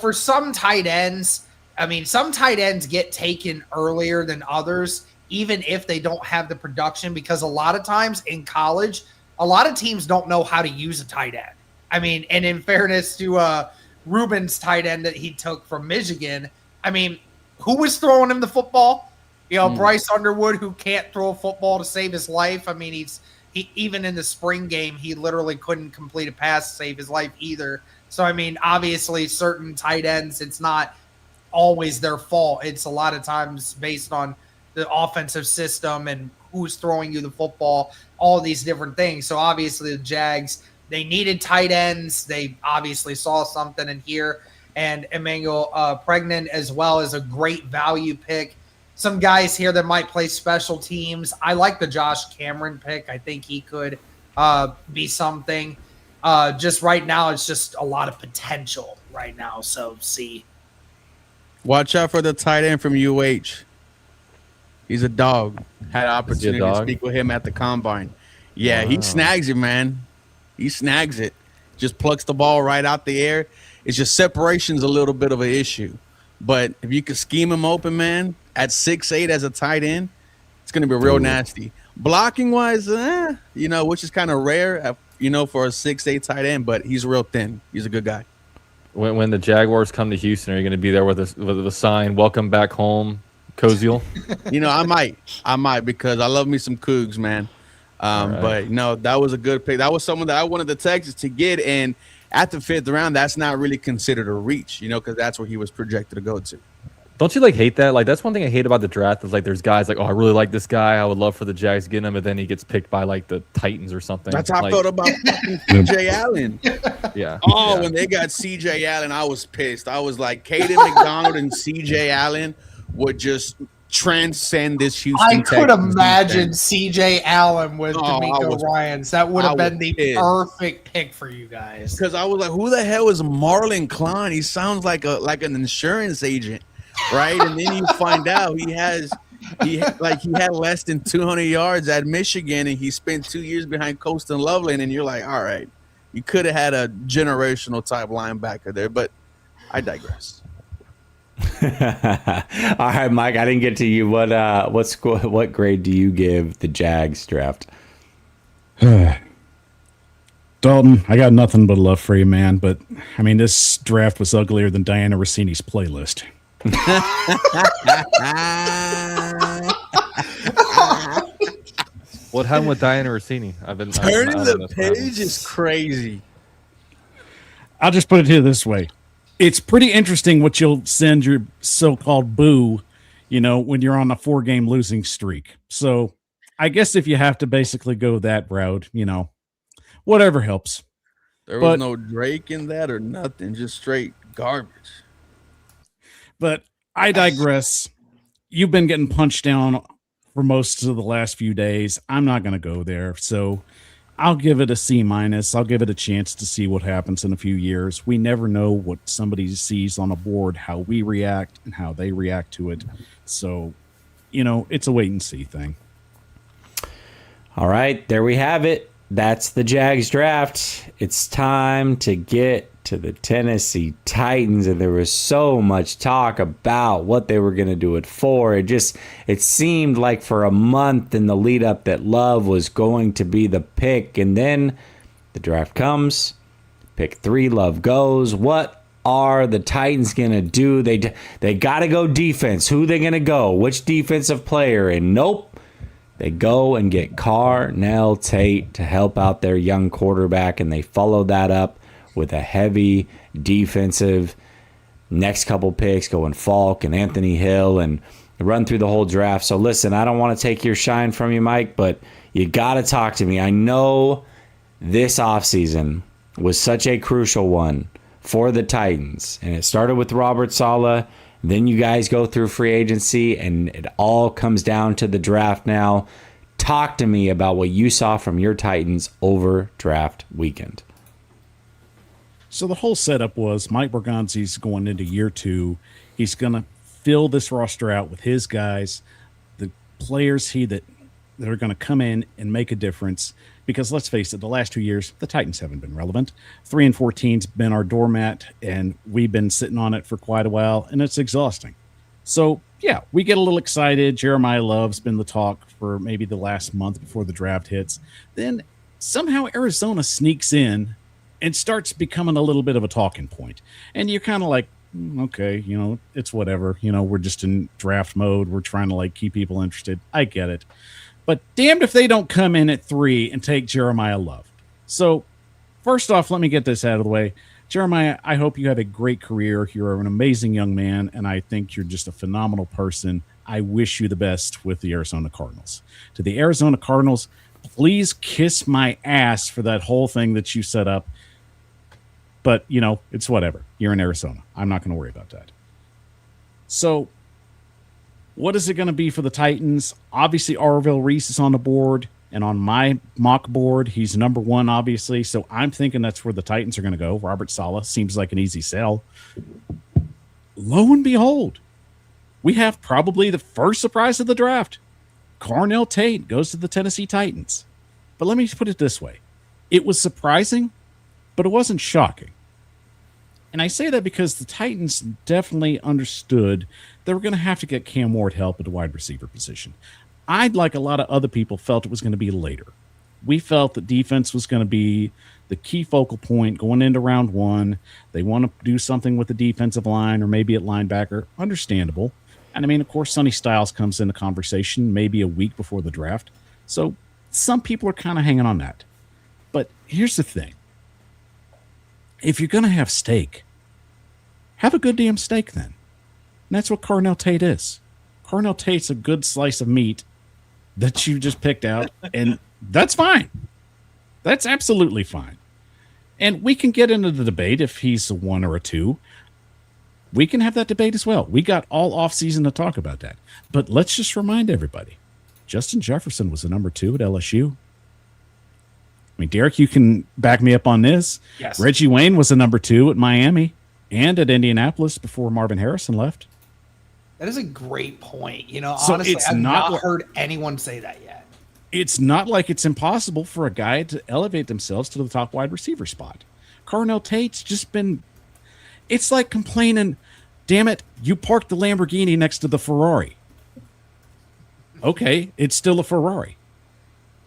for some tight ends, some tight ends get taken earlier than others, even if they don't have the production, because a lot of times in college, a lot of teams don't know how to use a tight end. And in fairness to Ruben's tight end that he took from Michigan, who was throwing him the football? Bryce Underwood, who can't throw a football to save his life. He even in the spring game, he literally couldn't complete a pass to save his life either. So, obviously certain tight ends, it's not always their fault. It's a lot of times based on the offensive system and who's throwing you the football, all these different things. So obviously the Jags, they needed tight ends. They obviously saw something in here. And Emmanuel Pregnant as well is a great value pick. Some guys here that might play special teams. I like the Josh Cameron pick. I think he could be something. Just right now, it's just a lot of potential right now. So C. Watch out for the tight end from UH. He's a dog. Had an opportunity to speak with him at the combine. Yeah, wow. He snags it, man. He snags it. Just plucks the ball right out the air. It's just separation's a little bit of an issue. But if you can scheme him open, man, at 6'8" as a tight end, it's going to be real nasty. Blocking wise, which is kind of rare, for a 6'8" tight end, but he's real thin. He's a good guy. When the Jaguars come to Houston, are you going to be there with a sign, "Welcome back home, Koziel"? I might because I love me some Cougs, man. Right. But no, that was a good pick. That was someone that I wanted the Texans to get, and at the 5th round, that's not really considered a reach, because that's where he was projected to go to. Don't you hate that? That's one thing I hate about the draft is there's guys I really like this guy. I would love for the Jags to get him, and then he gets picked by the Titans or something. That's how I felt about CJ Allen. Yeah. Oh, when they got CJ Allen, I was pissed. I was like, Caden McDonald and CJ Allen would just transcend this Houston. I could imagine CJ Allen with D'Amico Ryans. That would have been the perfect pick for you guys. Because I was like, who the hell is Marlon Klein? He sounds like an insurance agent, right? And then you find out he had less than 200 yards at Michigan, and he spent 2 years behind Colston Loveland, and you're like, all right, you could have had a generational type linebacker there, but I digress. All right, Mike, I didn't get to you. What grade do you give the Jags draft? Dalton, I got nothing but love for you, man. But this draft was uglier than Diana Rossini's playlist. What happened with Diana Rossini? Turning the page is crazy. I'll just put it here this way. It's pretty interesting what you'll send your so-called boo, when you're on a 4-game losing streak. So I guess if you have to basically go that route, whatever helps. There was no Drake in that or nothing, just straight garbage. But I digress. You've been getting punched down for most of the last few days. I'm not going to go there. So I'll give it a C-. I'll give it a chance to see what happens in a few years. We never know what somebody sees on a board, how we react and how they react to it. So, it's a wait and see thing. All right, there we have it. That's the Jags draft. It's time to get to the Tennessee Titans, and there was so much talk about what they were going to do it for. It seemed like for a month in the lead up that Love was going to be the pick, and then the draft comes. Pick 3, Love goes. What are the Titans going to do? They got to go defense. Who they going to go? Which defensive player? And nope. They go and get Carnell Tate to help out their young quarterback, and they follow that up with a heavy defensive next couple picks, going Falk and Anthony Hill, and run through the whole draft. So listen, I don't want to take your shine from you, Mike, but you got to talk to me. I know this offseason was such a crucial one for the Titans, and it started with Robert Saleh. Then you guys go through free agency, and it all comes down to the draft now. Talk to me about what you saw from your Titans over draft weekend. So the whole setup was Mike Borgonzi's going into year 2. He's going to fill this roster out with his guys, the players that are going to come in and make a difference. Because let's face it, the last 2 years, the Titans haven't been relevant. 3-14's been our doormat, and we've been sitting on it for quite a while, and it's exhausting. So, yeah, we get a little excited. Jeremiah Love's been the talk for maybe the last month before the draft hits. Then somehow Arizona sneaks in and starts becoming a little bit of a talking point. And you're kind of like, okay, it's whatever. We're just in draft mode. We're trying to, keep people interested. I get it. But damned if they don't come in at 3 and take Jeremiah Love. So, first off, let me get this out of the way. Jeremiah, I hope you have a great career. You're an amazing young man, and I think you're just a phenomenal person. I wish you the best with the Arizona Cardinals. To the Arizona Cardinals, please kiss my ass for that whole thing that you set up. But, it's whatever. You're in Arizona. I'm not going to worry about that. So, what is it going to be for the Titans? Obviously, Arvell Reese is on the board, and on my mock board, he's number 1, obviously. So I'm thinking that's where the Titans are going to go. Robert Saleh seems like an easy sell. Lo and behold, we have probably the first surprise of the draft. Carnell Tate goes to the Tennessee Titans. But let me put it this way. It was surprising, but it wasn't shocking. And I say that because the Titans definitely understood they were going to have to get Cam Ward help at the wide receiver position. I'd like a lot of other people felt it was going to be later. We felt that defense was going to be the key focal point going into round 1. They want to do something with the defensive line or maybe at linebacker. Understandable. And I mean, of course, Sonny Styles comes into conversation maybe a week before the draft. So some people are kind of hanging on that. But here's the thing. If you're going to have steak, have a good damn steak then. And that's what Carnell Tate is. Carnell Tate's a good slice of meat that you just picked out, and that's fine. That's absolutely fine. And we can get into the debate if he's a 1 or a 2. We can have that debate as well. We got all offseason to talk about that. But let's just remind everybody, Justin Jefferson was the number 2 at LSU. I mean, Derek, you can back me up on this. Yes. Reggie Wayne was the number 2 at Miami and at Indianapolis before Marvin Harrison left. That is a great point. So honestly, it's I've not not heard anyone say that yet. It's not like it's impossible for a guy to elevate themselves to the top wide receiver spot. Carnell Tate's just been, it's like complaining, damn it, you parked the Lamborghini next to the Ferrari. Okay, it's still a Ferrari.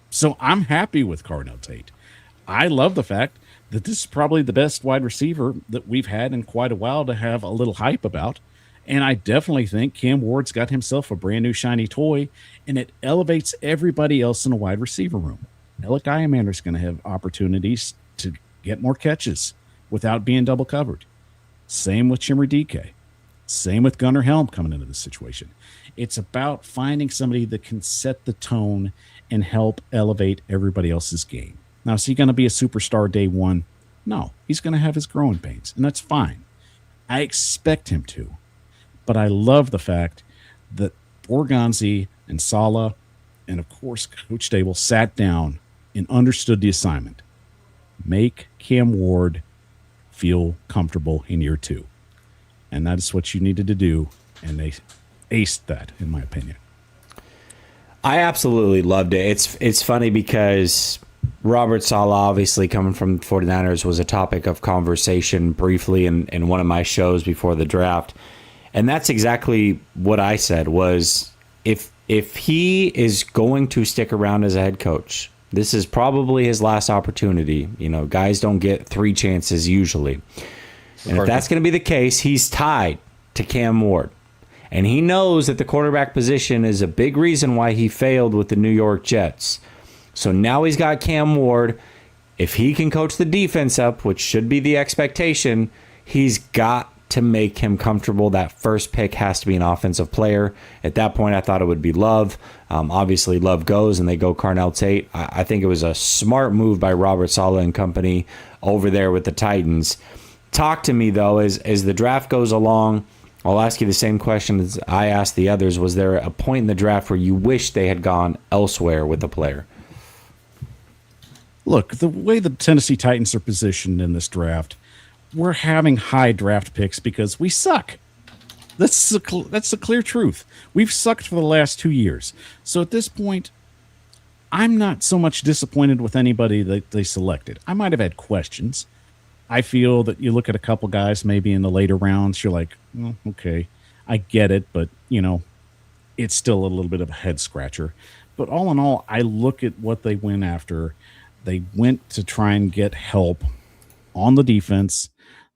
So I'm happy with Carnell Tate. I love the fact that this is probably the best wide receiver that we've had in quite a while to have a little hype about. And I definitely think Cam Ward's got himself a brand new shiny toy, and it elevates everybody else in the wide receiver room. Alec Iamander's going to have opportunities to get more catches without being double covered. Same with Chimmer DK. Same with Gunnar Helm coming into this situation. It's about finding somebody that can set the tone and help elevate everybody else's game. Now, is he going to be a superstar day 1? No, he's going to have his growing pains, and that's fine. I expect him to. But I love the fact that Borgonzi and Saleh and, of course, Coach Dable sat down and understood the assignment. Make Cam Ward feel comfortable in year 2. And that is what you needed to do, and they aced that, in my opinion. I absolutely loved it. It's funny because Robert Saleh, obviously coming from 49ers, was a topic of conversation briefly in one of my shows before the draft. And that's exactly what I said was if he is going to stick around as a head coach, This is probably his last opportunity. You know, guys don't get 3 chances usually. And if that's going to be the case, he's tied to Cam Ward. And he knows that the quarterback position is a big reason why he failed with the New York Jets. So now he's got Cam Ward. If he can coach the defense up, which should be the expectation, he's got to make him comfortable. That first pick has to be an offensive player. At that point, I thought it would be Love. Obviously, Love goes, and they go Carnell Tate. I think it was a smart move by Robert Saleh and company over there with the Titans. Talk to me, though, as the draft goes along. I'll ask you the same question as I asked the others. Was there a point in the draft where you wish they had gone elsewhere with a player? Look, the way the Tennessee Titans are positioned in this draft, we're having high draft picks because we suck. That's the clear truth. We've sucked for the last 2 years. So at this point, I'm not so much disappointed with anybody that they selected. I might have had questions. I feel that you look at a couple guys maybe in the later rounds, you're like, well, okay, I get it, but, you know, it's still a little bit of a head scratcher. But all in all, I look at what they went after. They went to try and get help on the defense.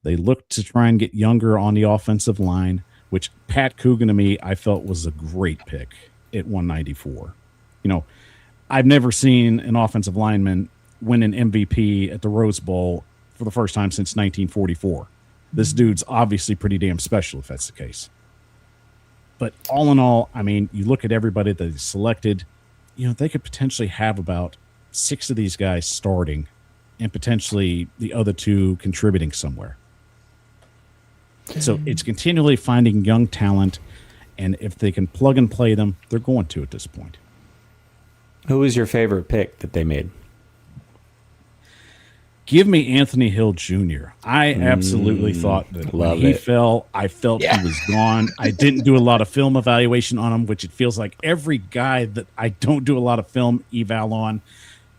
They looked to try and get younger on the offensive line, which Pat Coogan to me, I felt was a great pick at 194. You know, I've never seen an offensive lineman win an MVP at the Rose Bowl for the first time since 1944. This dude's obviously pretty damn special if that's the case. But all in all, I mean, you look at everybody that they selected, you know, they could potentially have about 6 of these guys starting and potentially the other 2 contributing somewhere. So it's continually finding young talent, and if they can plug and play them, they're going to at this point. Who was your favorite pick that they made? Give me Anthony Hill Jr. I absolutely thought that when he fell, I felt he was gone. I didn't do a lot of film evaluation on him, which it feels like every guy that I don't do a lot of film eval on,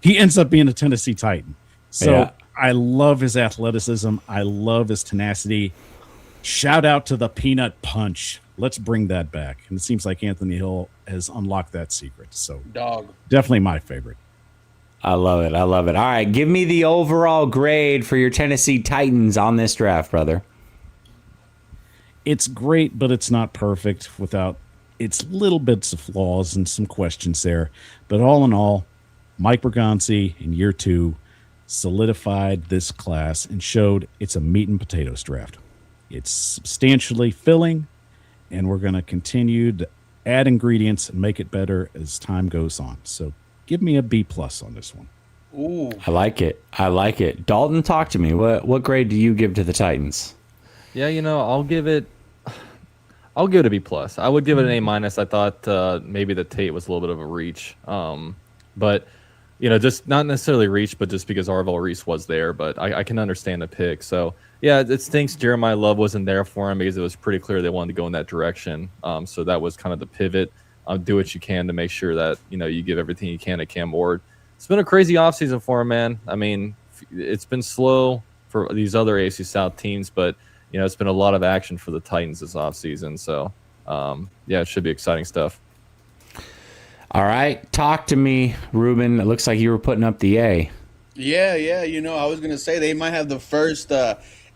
he ends up being a Tennessee Titan. So I love his athleticism. I love his tenacity. Shout out to the peanut punch. Let's bring that back. And it seems like Anthony Hill has unlocked that secret. So definitely my favorite. I love it. I love it. All right, give me the overall grade for your Tennessee Titans on this draft, brother. It's great, but it's not perfect without its little bits of flaws and some questions there. But all in all, Mike Bergonzi in year 2 solidified this class and showed it's a meat and potatoes draft. It's substantially filling, and we're going to continue to add ingredients and make it better as time goes on. So give me a B+ on this one. Ooh. I like it. I like it. Dalton, talk to me. What grade do you give to the Titans? Yeah, you know, I'll give it a B+. I would give it an A-. I thought maybe the Tate was a little bit of a reach. But, you know, just not necessarily reach, but just because Arvell Reese was there. But I can understand the pick. So, yeah, it stinks Jeremiah Love wasn't there for him because it was pretty clear they wanted to go in that direction. So that was kind of the pivot. Do what you can to make sure that, you know, you give everything you can to Cam Ward. It's been a crazy offseason for him, man. I mean, it's been slow for these other AFC South teams, but, you know, it's been a lot of action for the Titans this offseason. So, yeah, it should be exciting stuff. All right. Talk to me, Ruben. It looks like you were putting up the A. Yeah. You know, I was going to say they might have the first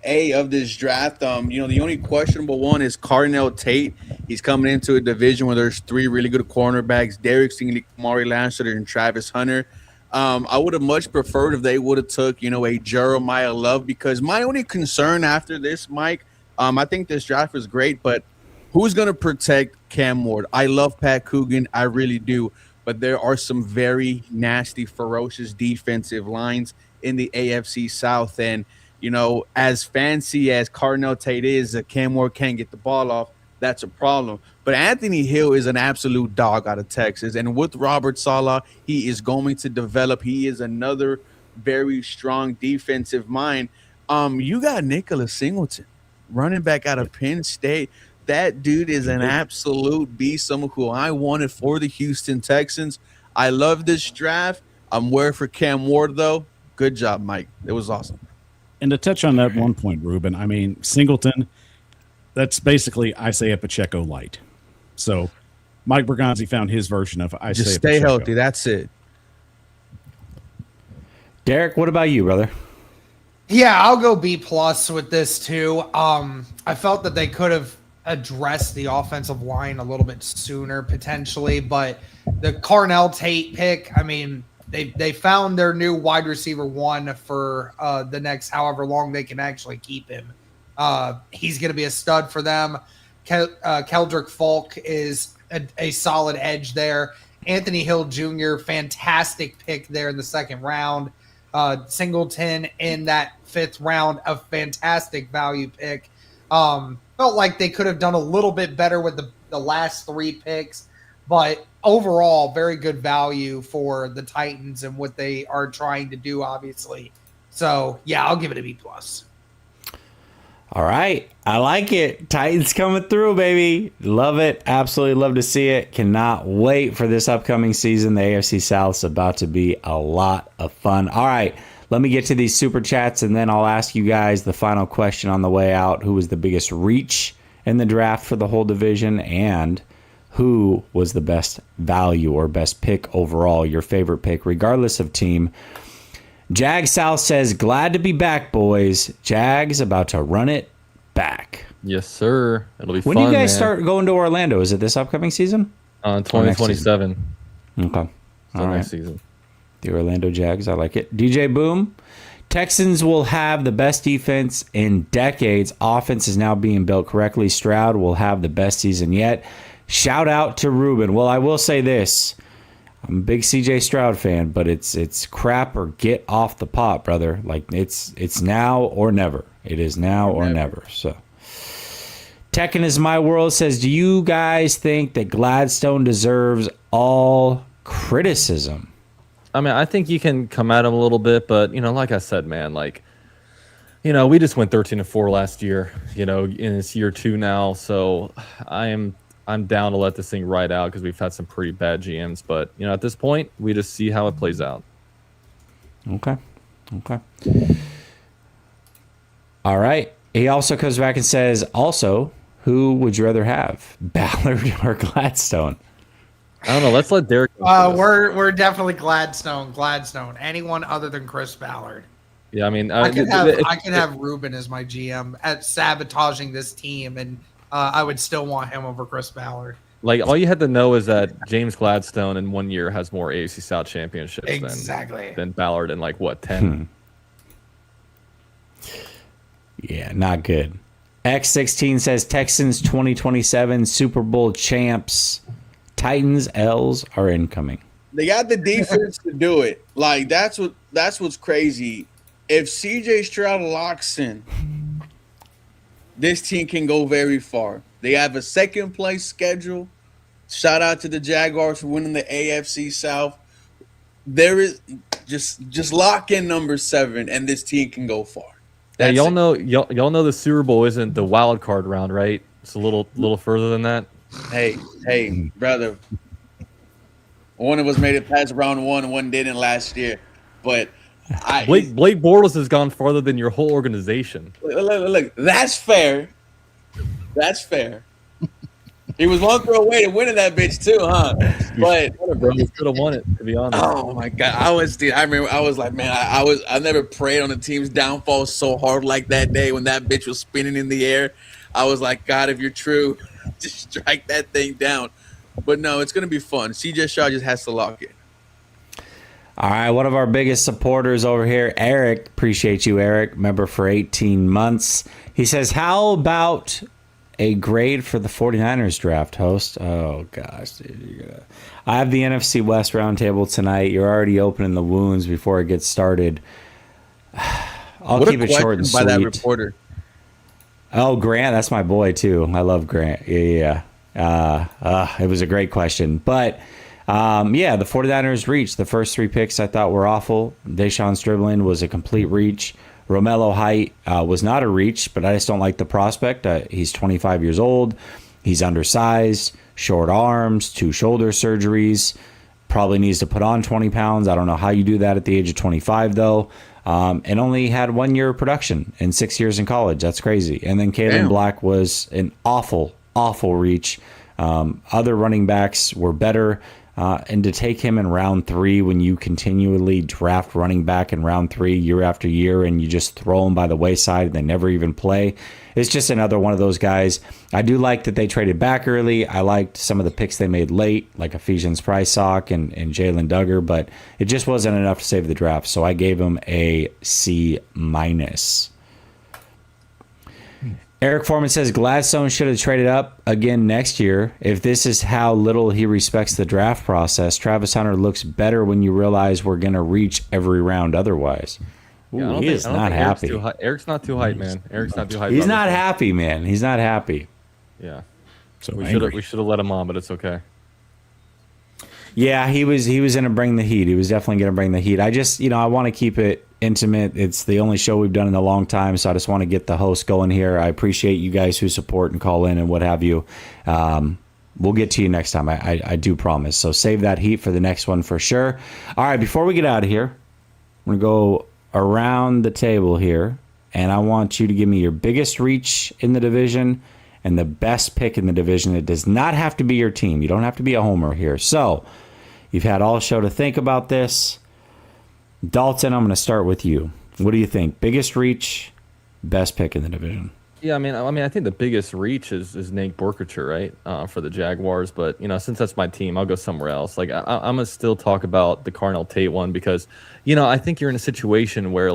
A of this draft. You know, the only questionable one is Carnell Tate. He's coming into a division where there's 3 really good cornerbacks, Derek Stingley, Mari Lansford, and Travis Hunter. I would have much preferred if they would have took, you know, a Jeremiah Love, because my only concern after this, Mike, I think this draft is great, but who's going to protect Cam Ward? I love Pat Coogan. I really do. But there are some very nasty, ferocious defensive lines in the AFC South. And, you know, as fancy as Carnell Tate is, Cam Ward can't get the ball off. That's a problem. But Anthony Hill is an absolute dog out of Texas. And with Robert Saleh, he is going to develop. He is another very strong defensive mind. You got Nicholas Singleton, running back out of Penn State. That dude is an absolute beast, someone who I wanted for the Houston Texans. I love this draft. I'm worried for Cam Ward, though. Good job, Mike. It was awesome. And to touch on that one point, Ruben, I mean, Singleton, that's basically Isaiah Pacheco light. So Mike Bergonzi found his version of Isaiah Just stay Pacheco. healthy. That's it. Derek, what about you, brother? Yeah, I'll go B plus with this too. I felt that they could have addressed the offensive line a little bit sooner potentially, but the Carnell Tate pick, I mean, they found their new wide receiver one for the next however long they can actually keep him. He's going to be a stud for them. Keldrick Falk is a solid edge there. Anthony Hill Jr., fantastic pick there in the second round. Singleton in that fifth round, a fantastic value pick. Felt like they could have done a little bit better with the last three picks, but overall, very good value for the Titans and what they are trying to do, obviously. So, yeah, I'll give it a B plus. All right. I like it. Titans coming through, baby. Love it. Absolutely love to see it. Cannot wait for this upcoming season. The AFC South's about to be a lot of fun. All right. Let me get to these super chats, and then I'll ask you guys the final question on the way out. Who was the biggest reach in the draft for the whole division, and who was the best value or best pick overall, your favorite pick, regardless of team? Jag South says, glad to be back, boys. Jag's about to run it back. Yes, sir. It'll be when fun. When do you guys man. start going to Orlando? Is it this upcoming season? 2027. Okay. All right. Next season. The Orlando Jags. I like it. DJ Boom. Texans will have the best defense in decades. Offense is now being built correctly. Stroud will have the best season yet. Shout out to Ruben. Well, I will say this. I'm a big CJ Stroud fan, but it's crap or get off the pot, brother. Like it's now or never. It is now or never. So Tekken is my world says, do you guys think that Gladstone deserves all criticism? I mean, I think you can come at him a little bit, but like I said, man, we just went 13-4 last year, in it's year 2 now. So I'm down to let this thing ride out because we've had some pretty bad GMs. But, at this point, we just see how it plays out. Okay. All right. He also comes back and says, also, who would you rather have, Ballard or Gladstone? I don't know. Let's let Derek. We're definitely Gladstone. Anyone other than Chris Ballard. Yeah, I mean, I could have Ruben as my GM at sabotaging this team, and I would still want him over Chris Ballard. Like, all you had to know is that James Gladstone in 1 year has more AFC South championships than Ballard in 10. Yeah, not good. X16 says Texans 2027 Super Bowl champs. Titans L's are incoming. They got the defense to do it. Like that's what's crazy. If CJ Stroud locks in, this team can go very far. They have a second place schedule. Shout out to the Jaguars for winning the AFC South. There is just lock in number 7, and this team can go far. Yeah, y'all know the Super Bowl isn't the wild card round, right? It's a little further than that. Hey, brother. One of us made it past round 1, and one didn't last year. But Blake Bortles has gone farther than your whole organization. Look, that's fair. That's fair. He was one throw away to winning that bitch too, huh? But bro, he could have won it, to be honest. Oh my god, I remember I was like, man, I never prayed on the team's downfall so hard like that day when that bitch was spinning in the air. I was like, God, if you're true, just strike that thing down. But no, it's gonna be fun. CJ Stroud just has to lock it. All right, one of our biggest supporters over here, Eric. Appreciate you, Eric. Member for 18 months. He says, how about a grade for the 49ers draft, host? Oh, gosh. Dude, I have the NFC West Roundtable tonight. You're already opening the wounds before it gets started. I'll keep it short and sweet. By that reporter. Oh, Grant, that's my boy, too. I love Grant. Yeah. It was a great question. But, the 49ers reached. The first 3 picks I thought were awful. Deshaun Stribbling was a complete reach. Romello Height was not a reach, but I just don't like the prospect. He's 25 years old. He's undersized, short arms, 2 shoulder surgeries. Probably needs to put on 20 pounds. I don't know how you do that at the age of 25, though. And only had 1 year of production in 6 years in college. That's crazy. And then Kalen Black was an awful reach. Other running backs were better. And to take him in round 3 when you continually draft running back in round 3 year after year and you just throw them by the wayside and they never even play, it's just another one of those guys. I do like that they traded back early. I liked some of the picks they made late, like Ephesians Prysock and Jalen Duggar, but it just wasn't enough to save the draft. So I gave him a C-. Eric Foreman says Gladstone should have traded up again next year. If this is how little he respects the draft process, Travis Hunter looks better when you realize we're going to reach every round otherwise. Ooh, he is not happy. Eric's not too hyped, man. Eric's not too hyped. He's not happy, man. He's not happy. Yeah. So we should have let him on, but it's okay. Yeah, he was going to bring the heat. He was definitely going to bring the heat. I just, I want to keep it intimate. It's the only show we've done in a long time, so I just want to get the host going here. I appreciate you guys who support and call in and what have you. We'll get to you next time. I do promise. So save that heat for the next one for sure. All right, before we get out of here, I'm going to go around the table here, and I want you to give me your biggest reach in the division and the best pick in the division. It does not have to be your team. You don't have to be a homer here. So you've had all show to think about this. Dalton, I'm going to start with you. What do you think? Biggest reach, best pick in the division? Yeah, I mean, I think the biggest reach is Nate Borkature, right, for the Jaguars. But since that's my team, I'll go somewhere else. Like I'm gonna still talk about the Carnell Tate one because, I think you're in a situation where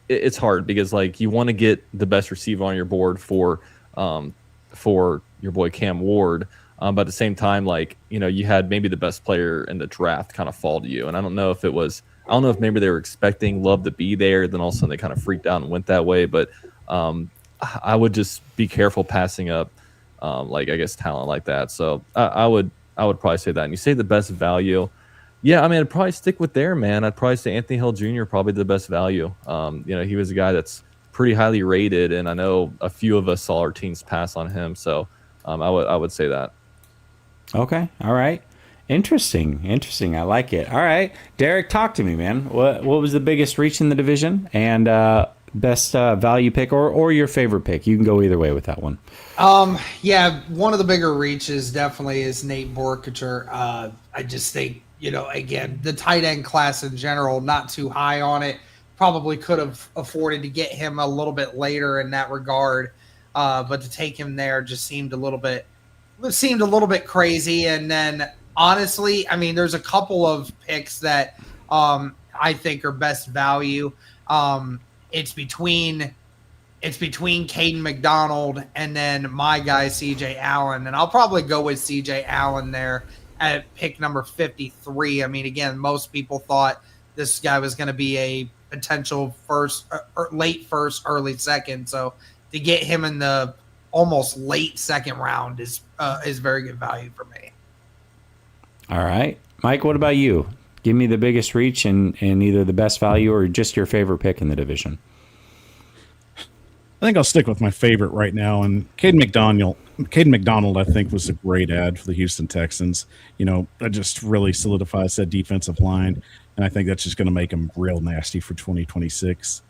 it's hard because you want to get the best receiver on your board for your boy Cam Ward. But at the same time, you had maybe the best player in the draft kind of fall to you. And I don't know if maybe they were expecting Love to be there. Then all of a sudden they kind of freaked out and went that way. But I would just be careful passing up, talent like that. So I would probably say that. And you say the best value. Yeah, I mean, I'd probably stick with there, man. I'd probably say Anthony Hill Jr. probably the best value. He was a guy that's pretty highly rated. And I know a few of us saw our teams pass on him. So I would say that. Okay. All right. Interesting. I like it. All right. Derek, talk to me, man. What was the biggest reach in the division and best value pick or your favorite pick? You can go either way with that one. Yeah, one of the bigger reaches definitely is Nate Borkature. I just think, again, the tight end class in general, not too high on it. Probably could have afforded to get him a little bit later in that regard. But to take him there just seemed a little bit crazy. And then honestly, I mean, there's a couple of picks that I think are best value. It's between Caden McDonald and then my guy CJ Allen, and I'll probably go with CJ Allen there at pick number 53. I mean, again, most people thought this guy was going to be a potential late first, early second. So to get him in the almost late second round is very good value for me. All right. Mike, what about you? Give me the biggest reach and either the best value or just your favorite pick in the division. I think I'll stick with my favorite right now. And Caden McDonald, I think, was a great ad for the Houston Texans. That just really solidifies that defensive line. And I think that's just going to make them real nasty for 2026.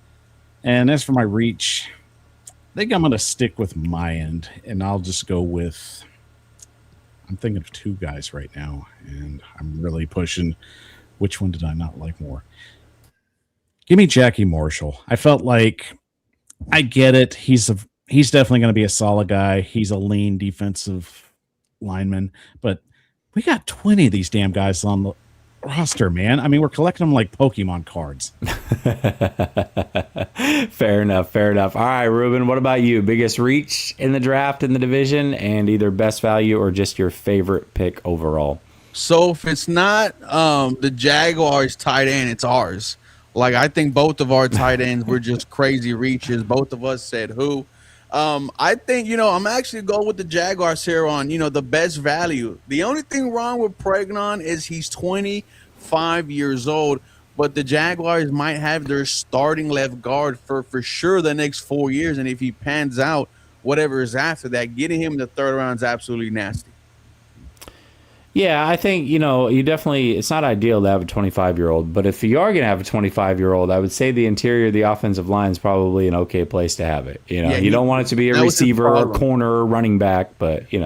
And as for my reach, I think I'm going to stick with my end, and I'll just go with – I'm thinking of two guys right now, and I'm really pushing – which one did I not like more? Give me Jackie Marshall. I felt like I get it. He's definitely going to be a solid guy. He's a lean defensive lineman, but we got 20 of these damn guys on the roster, man. I mean, we're collecting them like Pokemon cards. Fair enough. All right, Ruben, what about you? Biggest reach in the draft in the division and either best value or just your favorite pick overall? So if it's not the Jaguars tight end, it's ours. I think both of our tight ends were just crazy reaches. Both of us said who. I think, I'm actually going with the Jaguars here on, the best value. The only thing wrong with Pregnon is he's 25 years old, but the Jaguars might have their starting left guard for sure the next 4 years. And if he pans out, whatever is after that, getting him in the third round is absolutely nasty. Yeah, I think, you definitely, it's not ideal to have a 25-year-old, but if you are going to have a 25-year-old, I would say the interior of the offensive line is probably an okay place to have it. You don't want it to be a receiver or corner or running back, but, He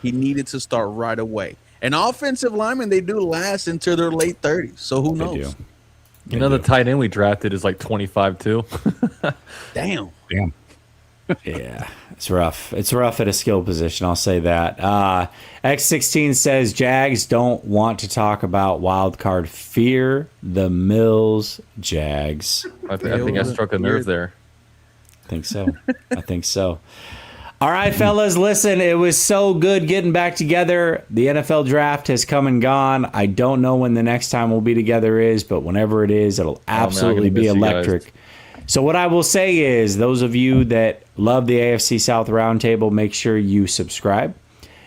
needed to start right away. And offensive linemen, they do last until their late 30s. So who They knows? do. You know, the tight end we drafted is like 25 too. Damn. Damn. Yeah, it's rough. It's rough at a skill position. I'll say that. X16 says Jags don't want to talk about wild card. Fear the Mills Jags. I think I struck a nerve there. I think so. I think so. All right, fellas, listen, it was so good getting back together. The NFL draft has come and gone. I don't know when the next time we'll be together is, but whenever it is, it'll absolutely be electric. So what I will say is, those of you that love the AFC South Roundtable, make sure you subscribe.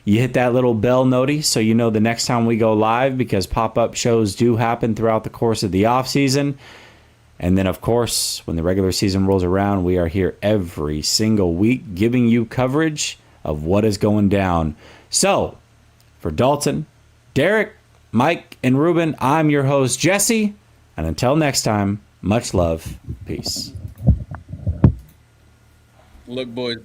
You hit that little bell notice so you know the next time we go live, because pop-up shows do happen throughout the course of the offseason. And then, of course, when the regular season rolls around, we are here every single week giving you coverage of what is going down. So, for Dalton, Derek, Mike, and Ruben, I'm your host, Jesse. And until next time, much love. Peace. Look, boys.